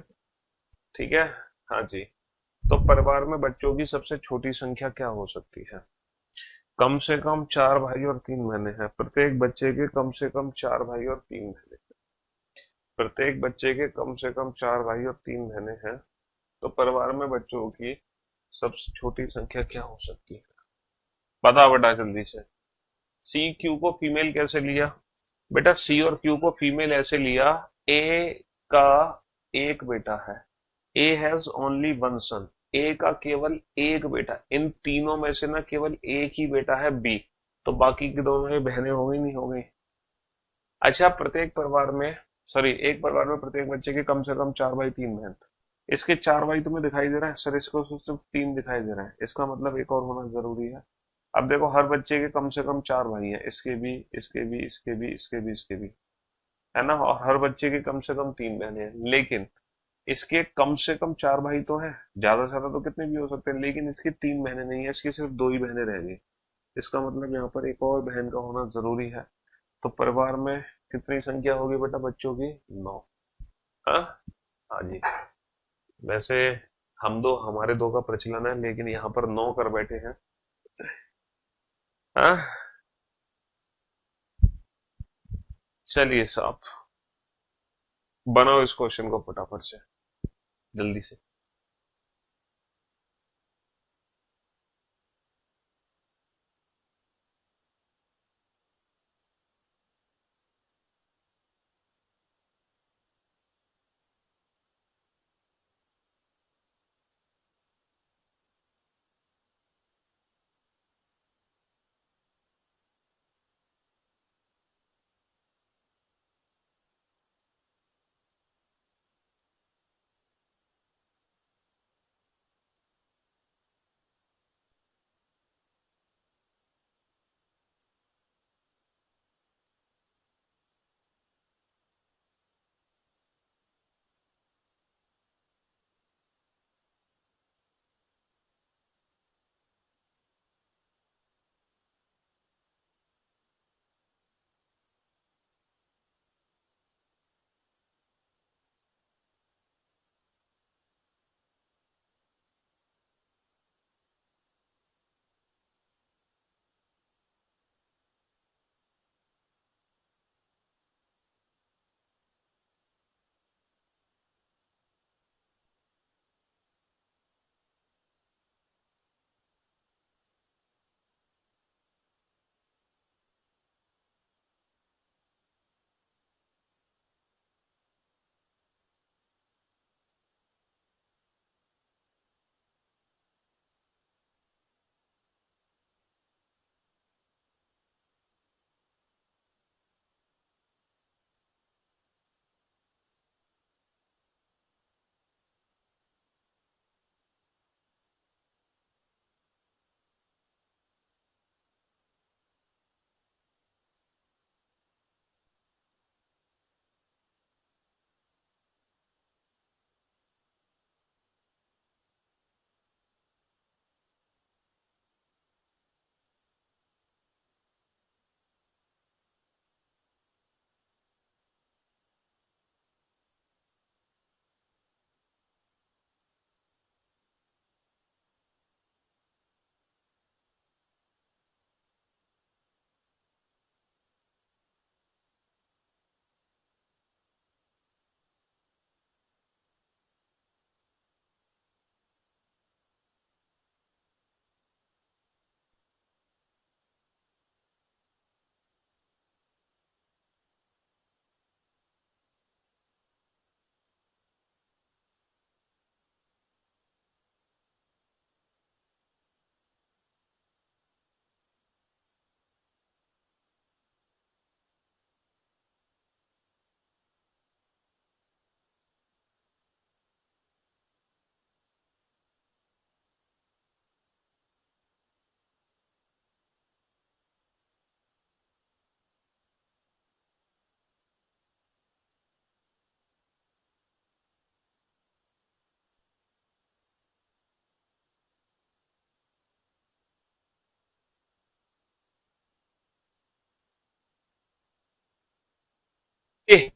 ठीक है। हाँ जी। तो परिवार में बच्चों की सबसे छोटी संख्या क्या हो सकती है, कम से कम चार भाई और तीन बहनें हैं, प्रत्येक बच्चे के कम से कम चार भाई और तीन बहनें, प्रत्येक बच्चे के कम से कम चार भाई और तीन बहनें हैं, तो परिवार में बच्चों की सबसे छोटी संख्या क्या हो सकती है, बता बेटा जल्दी से। सी क्यू को फीमेल कैसे लिया, बेटा सी और क्यू को फीमेल ऐसे लिया, ए का एक बेटा है, ए हैज ओनली वन सन, ए का केवल एक बेटा, इन तीनों में से ना केवल एक ही बेटा है बी, तो बाकी की दोनों ये बहनें हो गई नहीं हो गई। अच्छा, प्रत्येक परिवार में, सॉरी, एक परिवार में प्रत्येक बच्चे के कम से कम चार भाई तीन बहन, इसके चार भाई तुम्हें दिखाई दे रहा है सर, इसको सिर्फ तीन दिखाई दे रहा है, इसका मतलब एक और होना जरूरी है। अब देखो, हर बच्चे के कम से कम चार भाई हैं, इसके भी, इसके भी, इसके भी, इसके भी, इसके भी, है ना, और हर बच्चे के कम से कम तीन बहनें हैं, लेकिन इसके कम से कम चार भाई तो हैं, ज्यादा से ज्यादा तो कितने भी हो सकते हैं, लेकिन इसकी तीन बहनें नहीं है, इसकी सिर्फ दो ही बहनें रह गई, इसका मतलब यहाँ पर एक और बहन का होना जरूरी है। तो परिवार में कितनी संख्या होगी बेटा बच्चों की, नौ। हाँ, हाँ जी। वैसे हम दो, हमारे दो का प्रचलन है, लेकिन यहाँ पर नौ कर बैठे हैं। हाँ, चलिए साहब, बनाओ इस क्वेश्चन को फटाफट से, जल्दी से। ए,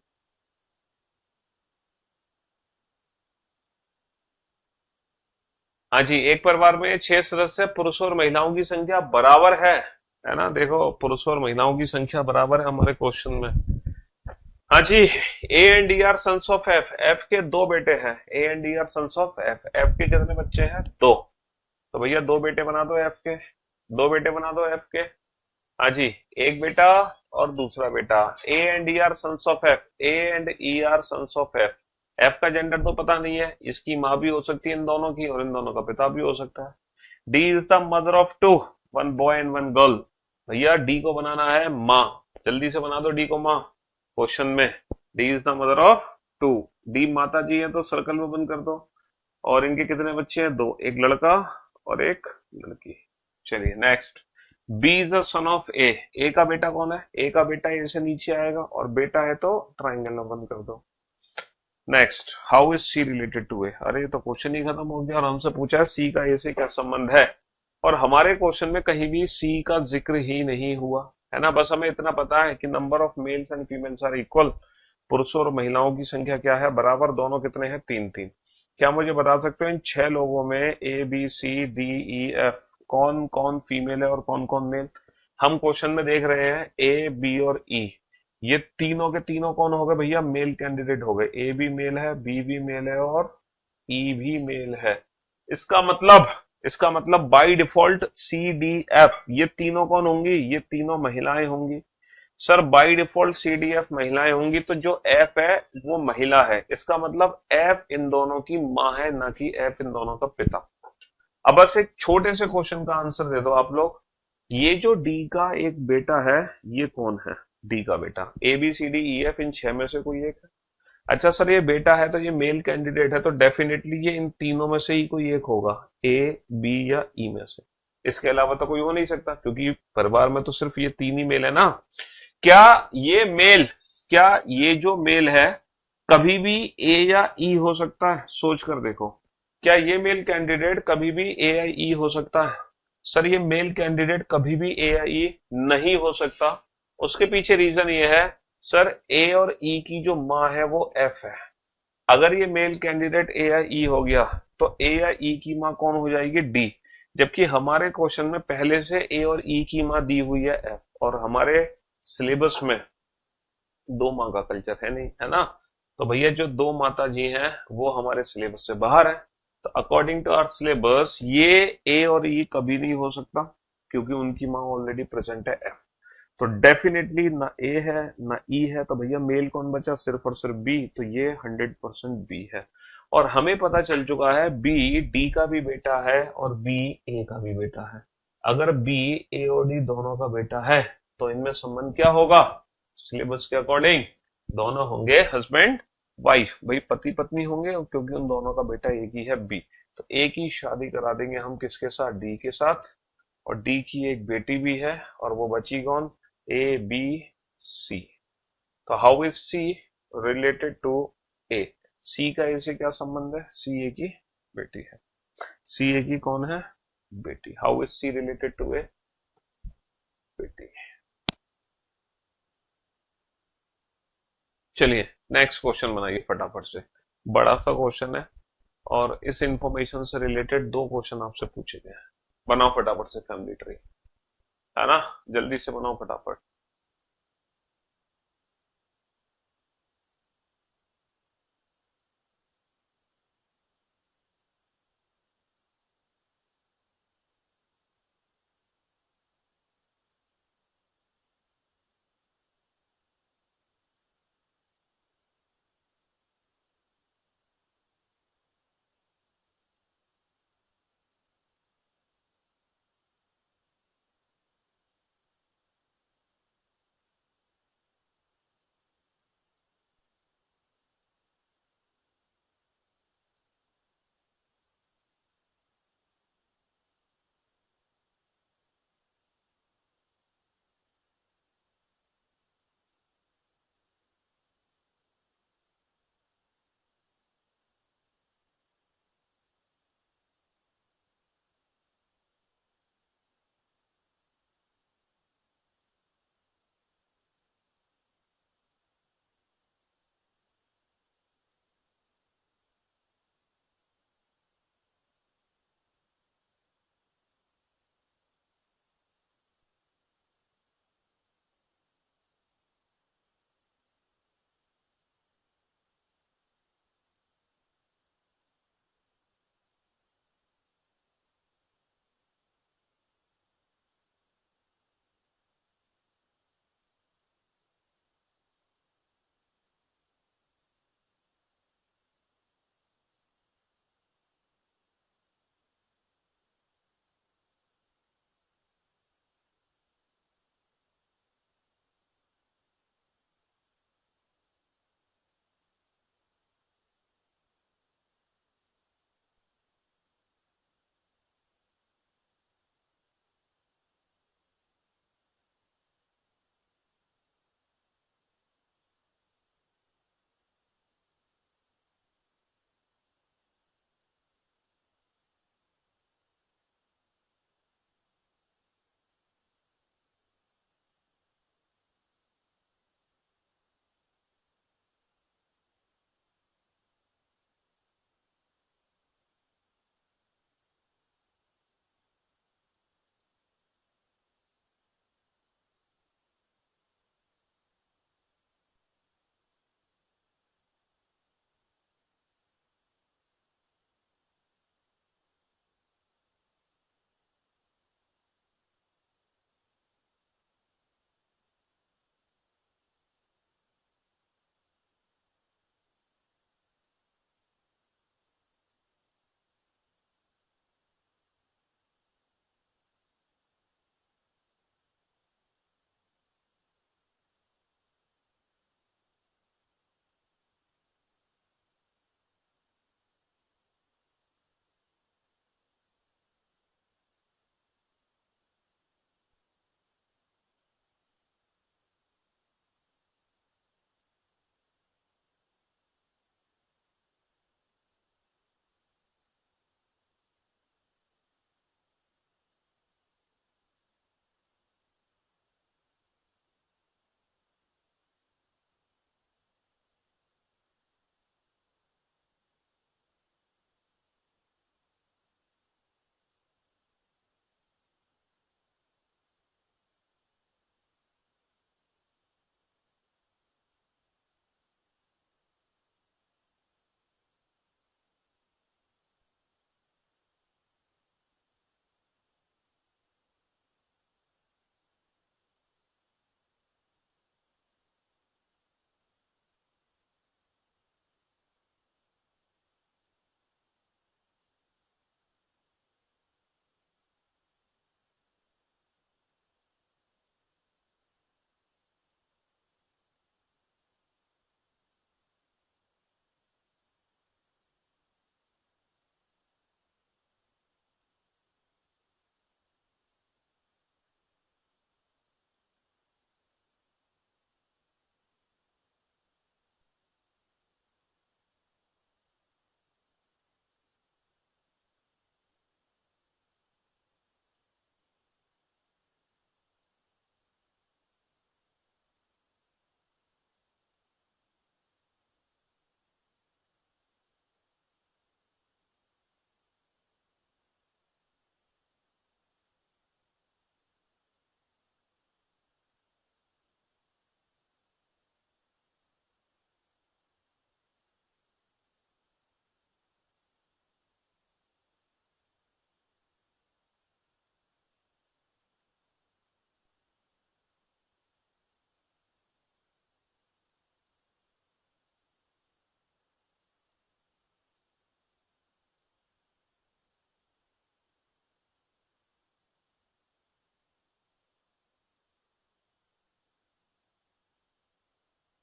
हाँ जी, एक परिवार में 6 सदस्य, पुरुषों और महिलाओं की संख्या बराबर है ना। देखो, पुरुषों और महिलाओं की संख्या बराबर है हमारे क्वेश्चन में। हाँ जी, A and D are sons of F, F के दो बेटे हैं। A and D are sons of F, F के कितने बच्चे हैं? दो। तो भैया दो बेटे बना दो एफ के, दो बेटे बना दो एफ के। हाँ जी, एक बेटा और दूसरा बेटा। A and E are sons of F, A and E are sons of F. F का जेंडर तो पता नहीं है, इसकी माँ भी हो सकती है इन दोनों की, और इन दोनों का पिता भी हो सकता है। D is the mother of two, one boy and one girl. भैया डी को बनाना है माँ, जल्दी से बना दो डी को माँ क्वेश्चन में। D is the mother of two, D माता जी है तो सर्कल में बंद कर दो। और इनके कितने बच्चे हैं? दो, एक लड़का और एक लड़की। चलिए next. B is the son of A, A का बेटा कौन है? ए का बेटा ए से नीचे आएगा, और बेटा है तो ट्राइंगल में बंद कर दो। Next, how is C related to A? अरे ये तो क्वेश्चन ही खत्म हो गया, और हमसे पूछा है सी का ए से क्या संबंध है, और हमारे क्वेश्चन में कहीं भी सी का जिक्र ही नहीं हुआ है ना। बस हमें इतना पता है कि number of males and females are equal, पुरुषों और महिलाओं की संख्या क्या है? बराबर। दोनों कितने हैं? तीन तीन। क्या मुझे बता सकते हो इन 6 लोगों में A B C D E F कौन कौन फीमेल है और कौन कौन मेल? हम क्वेश्चन में देख रहे हैं ए बी और ई, ये तीनों के तीनों कौन हो गए भैया? मेल कैंडिडेट हो गए। ए भी मेल है, बी भी मेल है, और ई भी मेल है। इसका मतलब इसका मतलब by default C D F ये तीनों कौन होंगी? ये तीनों महिलाएं होंगी। Sir by default C D F महिलाएं होंगी, तो जो एफ है वो महिला है, इसका मतलब एफ इन दोनों की माँ है, ना कि एफ इन दोनों का पिता। अब बस एक छोटे से क्वेश्चन का आंसर दे दो आप लोग। ये जो डी का एक बेटा है, ये कौन है? डी का बेटा A B C D E F इन 6 में से कोई एक है। अच्छा सर, ये बेटा है तो ये मेल कैंडिडेट है, तो डेफिनेटली ये इन तीनों में से ही कोई एक होगा, ए बी या ई में से। इसके अलावा तो कोई हो नहीं सकता, क्योंकि परिवार में तो सिर्फ ये तीन ही मेल है ना। क्या ये मेल, क्या ये जो मेल है कभी भी ए या ई हो सकता है? सोच कर देखो, क्या ये मेल कैंडिडेट कभी भी ए या ई हो सकता है? सर ये मेल कैंडिडेट कभी भी ए या ई नहीं हो सकता। उसके पीछे रीजन ये है, सर ए और ई की जो माँ है वो एफ है। अगर ये मेल कैंडिडेट ए या ई हो गया, तो ए या ई की माँ कौन हो जाएगी? डी। जबकि हमारे क्वेश्चन में पहले से ए और ई की माँ दी हुई है एफ, और हमारे सिलेबस में दो माँ का कल्चर है नहीं, है ना। तो भैया जो दो माता जी हैं वो हमारे सिलेबस से बाहर है। तो अकॉर्डिंग टू आवर सिलेबस ये ए और ई कभी नहीं हो सकता, क्योंकि उनकी माँ ऑलरेडी प्रेजेंट है एफ। तो डेफिनेटली ना ए है ना ई है, तो भैया मेल कौन बचा? सिर्फ और सिर्फ बी। तो ये 100% बी है। और हमें पता चल चुका है बी डी का भी बेटा है और बी ए का भी बेटा है। अगर बी ए और डी दोनों का बेटा है, तो इनमें संबंध क्या होगा? सिलेबस के अकॉर्डिंग दोनों होंगे हस्बैंड वाइफ, भाई पति पत्नी होंगे, क्योंकि उन दोनों का बेटा एक ही है बी। तो एक ही शादी करा देंगे हम किसके साथ? डी के साथ। और डी की एक बेटी भी है, और वो बची कौन? A B C. तो how is C related to A? C का ए से क्या संबंध है? सी ए की बेटी है। सी ए की कौन है? बेटी। How is C related to A? बेटी। चलिए नेक्स्ट क्वेश्चन बनाइए फटाफट से। बड़ा सा क्वेश्चन है, और इस इंफॉर्मेशन से रिलेटेड दो क्वेश्चन आपसे पूछे गए हैं। बनाओ फटाफट से फैमिली ट्री, है ना, जल्दी से बनाओ फटाफट।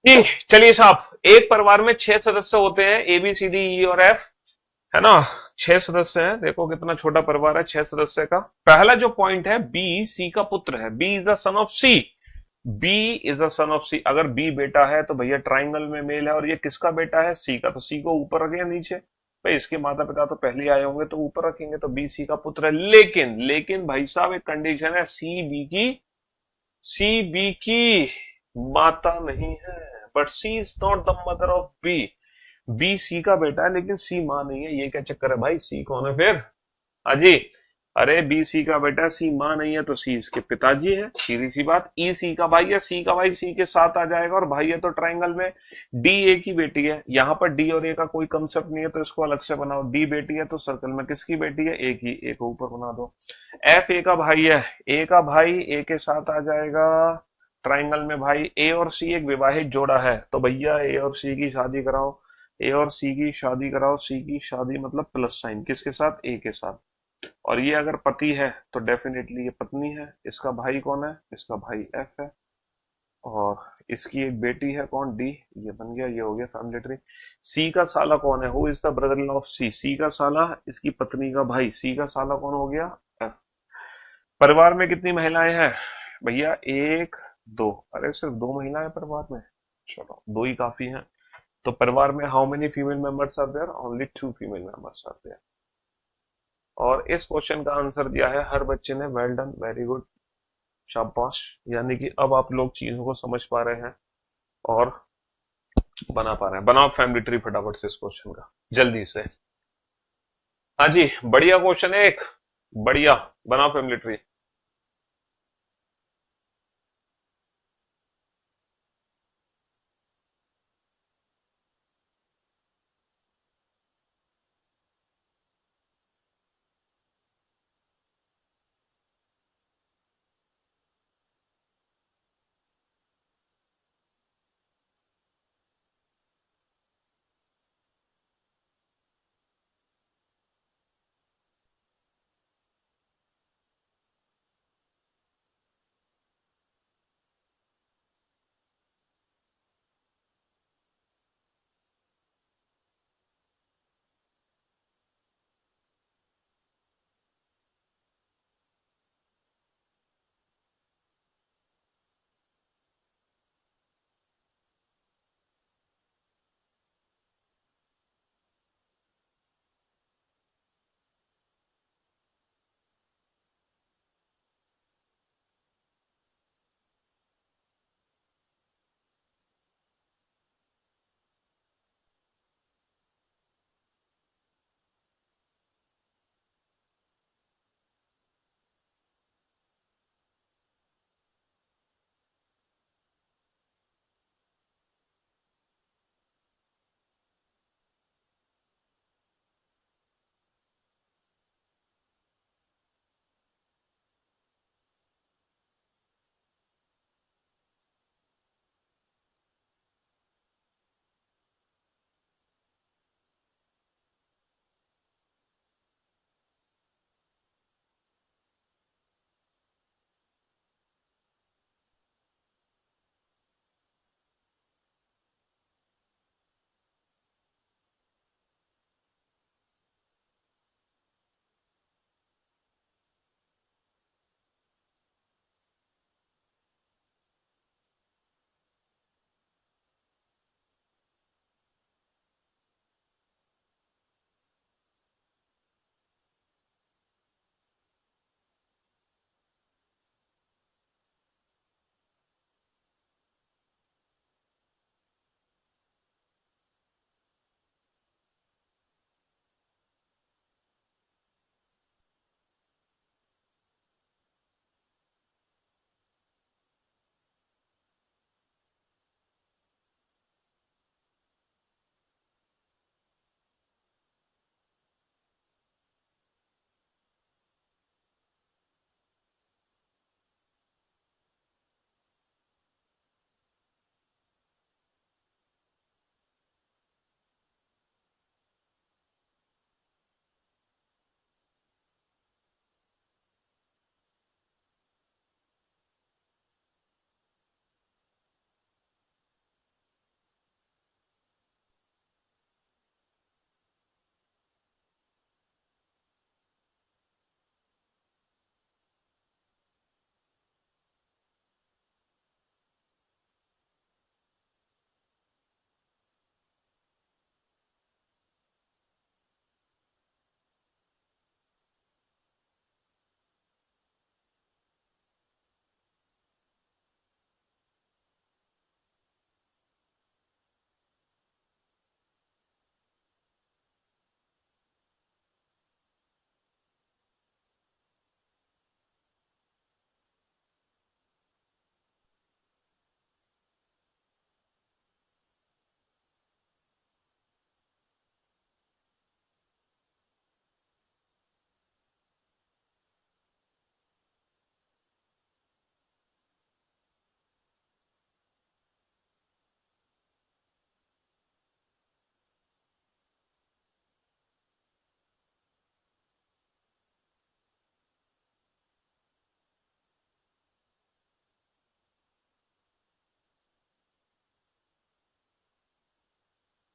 जी चलिए साहब, एक परिवार में 6 सदस्य होते हैं, ए बी सी डी ई और एफ, है ना। 6 सदस्य हैं, देखो कितना छोटा परिवार है 6 सदस्य का। पहला जो पॉइंट है, बी सी का पुत्र है, B is the son of C, B is the son of C. अगर बी बेटा है तो भैया ट्राइंगल में मेल है, और ये किसका बेटा है, सी का, तो सी को ऊपर रखें या नीचे, भाई इसके माता पिता तो पहले आए होंगे तो ऊपर रखेंगे, तो बी सी का पुत्र है। लेकिन लेकिन भाई साहब एक कंडीशन है, सी बी की माता नहीं है, but C is not the mother of B. B C का बेटा है लेकिन सी मां नहीं है, ये क्या चक्कर है भाई, सी कौन है फिर, अजी, अरे बी सी का बेटा, सी मां नहीं है तो सी इसके पिताजी है, सीधी सी बात। ई सी का भाई है, सी का भाई सी के साथ आ जाएगा, और भाई है तो ट्राइंगल में। डी ए की बेटी है, यहां पर डी और ए का कोई कंसेप्ट नहीं है तो इसको अलग से बनाओ। डी बेटी है तो सर्कल में किसकी बेटी है, ए की, ए को ऊपर बना दो। एफ ए का भाई है, ए का भाई ए के साथ आ जाएगा ट्राइंगल में। भाई ए और सी एक विवाहित जोड़ा है, तो भैया ए और सी की शादी कराओ, ए और सी की शादी कराओ, सी की शादी मतलब प्लस साइन किसके साथ, ए के साथ। और ये अगर पति है तो डेफिनेटली ये पत्नी है। इसका भाई कौन है, इसका भाई एफ है, और इसकी एक बेटी है कौन, डी। ये बन गया, ये हो गया फैमिली ट्री। सी का साला कौन है, who is the brother in law of C, C का साला इसकी पत्नी का भाई, सी का साला कौन हो गया, एफ। परिवार में कितनी महिलाएं हैं भैया, एक, दो, अरे सिर्फ दो महिलाएं परिवार में, चलो दो ही काफी हैं। तो परिवार में how many female members are there, only 2 female members are there. और इस क्वेश्चन का आंसर दिया है हर बच्चे ने, वेल डन, वेरी गुड, शाबाश। यानी कि अब आप लोग चीजों को समझ पा रहे हैं और बना पा रहे हैं। बनाओ फैमिली ट्री फटाफट से इस क्वेश्चन का, जल्दी से। हाँ जी, बढ़िया क्वेश्चन है एक, बढ़िया, बनाओ फैमिली ट्री।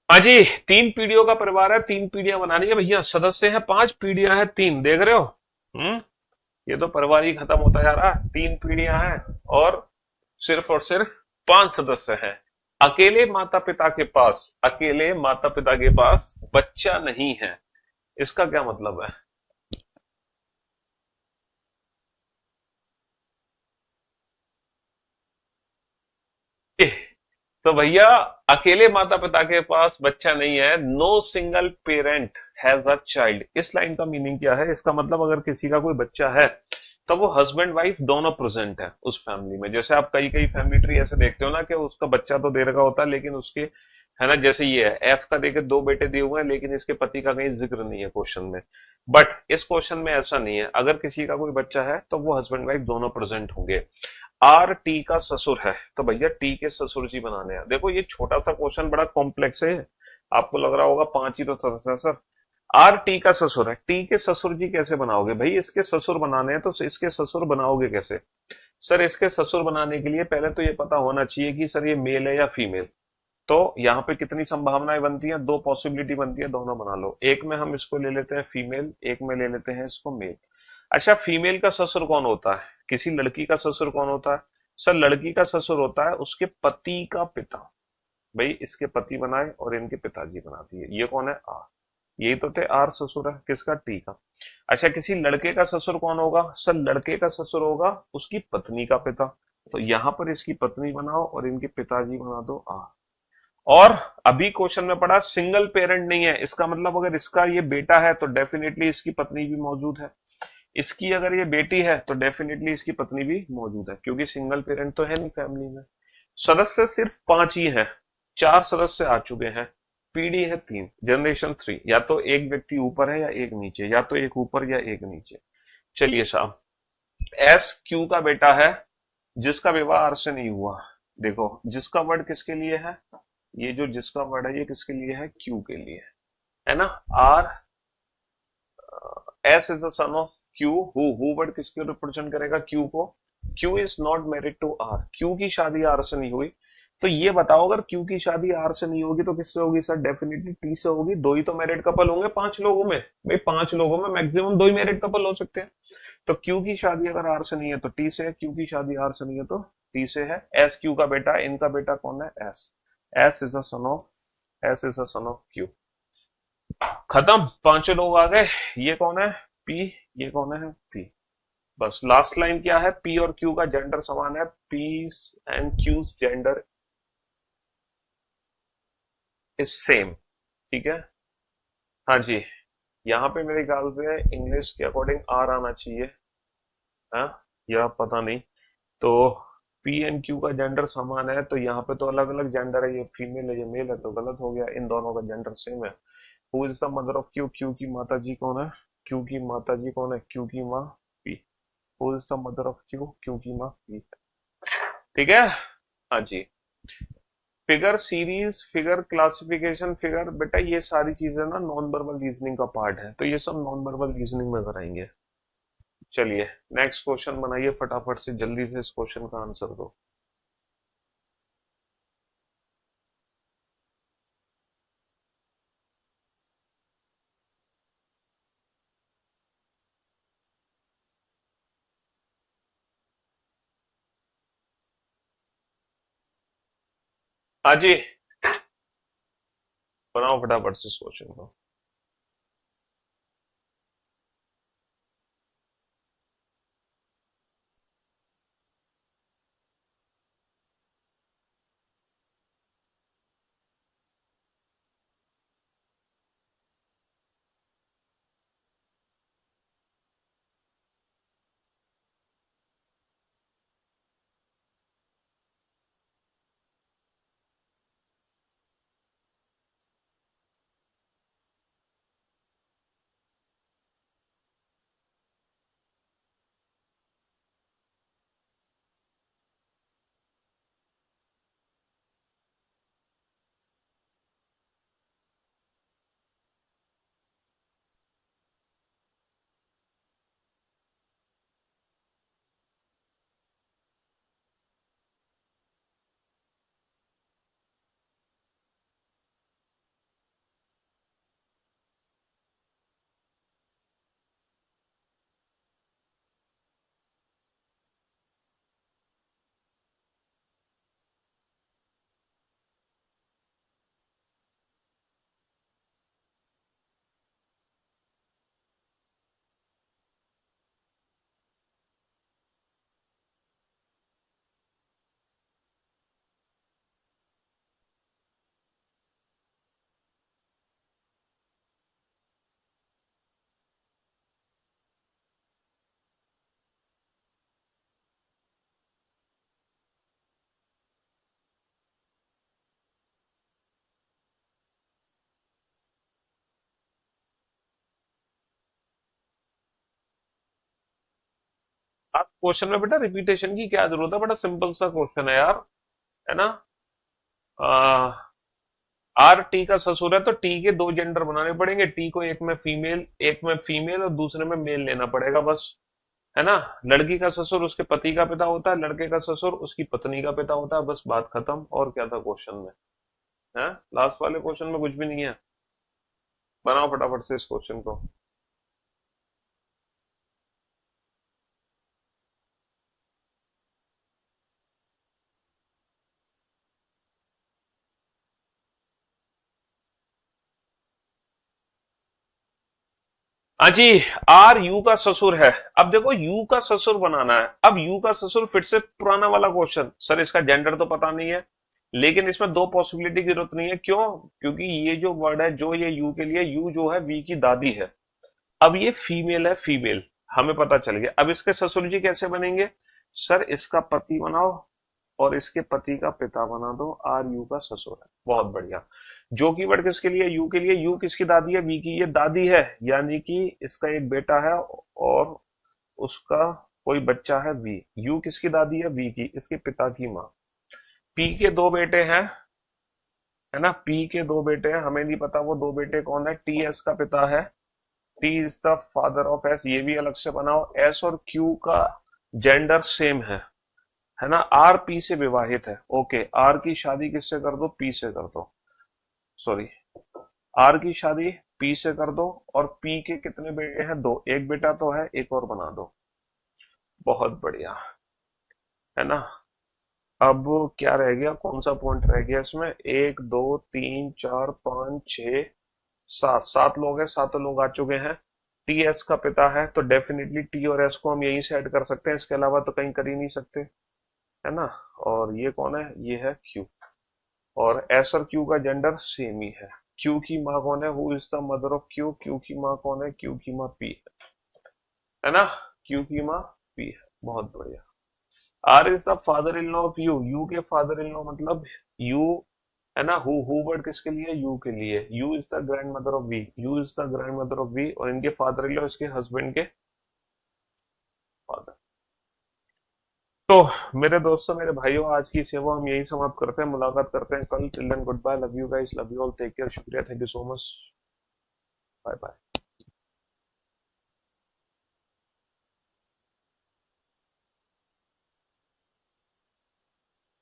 हाँ जी, 3 पीढ़ियों का परिवार है, 3 पीढ़ियां बनानी है भैया, सदस्य हैं 5, पीढ़ियां हैं 3, देख रहे हो। हम्म। ये तो परिवार ही खत्म होता जा रहा है, 3 पीढ़ियां हैं और सिर्फ 5 सदस्य हैं। अकेले माता पिता के पास बच्चा नहीं है, इसका क्या मतलब है? तो भैया, अकेले माता पिता के पास बच्चा नहीं है, no single parent has a child, इस लाइन का मीनिंग क्या है? इसका मतलब अगर किसी का कोई बच्चा है तो वो हस्बैंड वाइफ दोनों प्रेजेंट है उस फैमिली में। जैसे आप कई कई फैमिली ट्री ऐसे देखते हो ना कि उसका बच्चा तो दे रखा होता है लेकिन उसके, है ना, जैसे ये है एफ का देखे 2 बेटे दिए हुए हैं लेकिन इसके पति का कहीं जिक्र नहीं है क्वेश्चन में। बट इस क्वेश्चन में ऐसा नहीं है, अगर किसी का कोई बच्चा है तो वो हस्बैंड वाइफ दोनों प्रेजेंट होंगे। आर टी का ससुर है तो भैया टी के ससुर जी बनाने हैं। देखो ये छोटा सा क्वेश्चन बड़ा कॉम्प्लेक्स है, आपको लग रहा होगा 5 ही तो सदस्य है सर। आर टी का ससुर है, टी के ससुर जी कैसे बनाओगे भाई? इसके ससुर बनाने हैं तो इसके ससुर बनाओगे कैसे? सर इसके ससुर बनाने के लिए पहले तो ये पता होना चाहिए कि सर ये मेल है या फीमेल। तो यहाँ पे कितनी संभावनाएं बनती हैं? 2 पॉसिबिलिटी बनती है, दोनों बना लो। एक में हम इसको ले लेते हैं फीमेल, एक में ले लेते हैं इसको मेल। अच्छा, फीमेल का ससुर कौन होता है? किसी लड़की का ससुर कौन होता है? सर लड़की का ससुर होता है उसके पति का पिता। भाई इसके पति बनाए और इनके पिताजी बनाती है, ये कौन है? आर। यही तो थे आर ससुर है किसका? टी का। अच्छा, किसी लड़के का ससुर कौन होगा? सर लड़के का ससुर होगा उसकी पत्नी का पिता। तो यहां पर इसकी पत्नी बनाओ और इनके पिताजी बना दो आर। और अभी क्वेश्चन में पढ़ा सिंगल पेरेंट नहीं है, इसका मतलब अगर इसका ये बेटा है तो डेफिनेटली इसकी पत्नी भी मौजूद है। इसकी अगर ये बेटी है तो डेफिनेटली इसकी पत्नी भी मौजूद है, क्योंकि सिंगल पेरेंट तो है नहीं फैमिली में। सदस्य सिर्फ 5 ही हैं, 4 सदस्य आ चुके हैं, पीढ़ी है 3, जनरेशन 3। या तो एक व्यक्ति ऊपर है या एक नीचे, या तो एक ऊपर या एक नीचे। चलिए साहब, एस क्यू का बेटा है जिसका विवाह आर से नहीं हुआ। देखो जिसका वर्ड किसके लिए है? ये जो जिसका वर्ड है ये किसके लिए है? क्यू के लिए है ना। R, S is the son of Q, who word किसके रिप्रेजेंट करेगा? क्यू को। Q is not married to R, Q की शादी आर से नहीं हुई। तो ये बताओ अगर क्यू की शादी आर से नहीं होगी तो किससे होगी? सर डेफिनेटली टी से होगी, दो ही तो मैरिड कपल होंगे 5 लोगों में। भाई 5 लोगों में मैक्सिमम 2 ही मैरिड कपल हो सकते हैं। तो क्यू की शादी अगर आर से नहीं है तो टी से है, क्यू की शादी आर से नहीं है तो टी से है। एस क्यू का बेटा है, इनका बेटा कौन है? S. S is the son of, S is the son of Q. खत्म, 5 लोग आ गए। ये कौन है? पी। ये कौन है? पी। बस लास्ट लाइन क्या है? पी और क्यू का जेंडर समान है, P and Q gender is same. ठीक है। हाँ जी, यहाँ पे मेरे ख्याल से इंग्लिश के अकॉर्डिंग आर आना चाहिए, हाँ, या पता नहीं। तो पी एंड क्यू का जेंडर समान है तो यहाँ पे तो अलग अलग जेंडर है, ये फीमेल है ये मेल है, तो गलत हो गया, इन दोनों का जेंडर सेम है। Who is the mother of Q? Q की माता जी कौन है? क्यू की माता जी कौन है? क्यू की माँ P. Who is the mother of Q? Q की माँ पी। ठीक है। हाँ जी। Figure series, figure classification, figure, बेटा ये सारी चीजें ना नॉन वर्बल रीजनिंग का पार्ट है, तो ये सब नॉन वर्बल रीजनिंग में कराएंगे। चलिए नेक्स्ट क्वेश्चन बनाइए फटाफट से, जल्दी से इस क्वेश्चन का आंसर दो। हाँ जी, बनाओ फटाफट से इस क्वेश्चन को। आप क्वेश्चन में बेटा रिपीटेशन की क्या जरूरत है, बड़ा सिंपल सा क्वेश्चन है यार, है ना। आर टी का ससुर है तो टी के दो जेंडर बनाने पड़ेंगे, टी को एक में फीमेल और दूसरे में मेल लेना पड़ेगा बस, है ना। लड़की का ससुर उसके पति का पिता होता है, लड़के का ससुर उसकी पत्नी का पिता होता है, बस बात खत्म। और क्या था क्वेश्चन में, है लास्ट वाले क्वेश्चन में कुछ भी नहीं है। बनाओ फटाफट से इस क्वेश्चन को। हाँ जी, आर यू का ससुर है। अब देखो यू का ससुर बनाना है, अब यू का ससुर फिर से पुराना वाला क्वेश्चन, सर इसका जेंडर तो पता नहीं है, लेकिन इसमें दो पॉसिबिलिटी की जरूरत नहीं है, क्यों? क्योंकि ये जो वर्ड है जो ये यू के लिए, यू जो है वी की दादी है। अब ये फीमेल है, फीमेल हमें पता चल गया। अब इसके ससुर जी कैसे बनेंगे? सर इसका पति बनाओ और इसके पति का पिता बना दो, आर यू का ससुर है। बहुत बढ़िया। जो की वर्ड किसके लिए? यू के लिए। यू किसकी दादी है? वी की। ये दादी है, यानी कि इसका एक बेटा है और उसका कोई बच्चा है वी। यू किसकी दादी है? वी की, इसके पिता की माँ। पी के दो बेटे हैं, है ना, पी के दो बेटे हैं, हमें नहीं पता वो दो बेटे कौन है। टी एस का पिता है, T is the father of S, ये भी अलग से बनाओ। एस और क्यू का जेंडर सेम है ना। आर पी से विवाहित है, ओके। आर की शादी किससे कर दो? पी से कर दो, सॉरी, आर की शादी पी से कर दो। और पी के कितने बेटे हैं? दो। एक बेटा तो है, एक और बना दो। बहुत बढ़िया, है ना। अब क्या रह गया, कौन सा पॉइंट रह गया इसमें? एक दो तीन चार पांच छ सात, सात लोग हैं, सातों लोग आ चुके हैं। टी एस का पिता है तो डेफिनेटली टी और एस को हम यहीं से ऐड कर सकते हैं, इसके अलावा तो कहीं कर ही नहीं सकते, है ना। और ये कौन है? ये है क्यू। और एस और क्यू का जेंडर सेम ही है। क्यू की माँ कौन है? Who is the mother of Q? Q की माँ कौन है? क्यू की माँ पी है ना। क्यू की माँ पी है, बहुत बढ़िया। R is the father in law of U, U के फादर इन लॉ मतलब यू, है ना। हु वर्ड किसके लिए? यू के लिए। U is the grandmother of V, U is the grandmother of V, और इनके फादर इन लॉ इसके हस्बैंड के फादर। तो मेरे दोस्तों, मेरे भाइयों, आज की सेवा हम यही समाप्त करते हैं, मुलाकात करते हैं कल। Till then good bye, love you guys, love you all, take care, शुक्रिया, thank you so much, bye bye.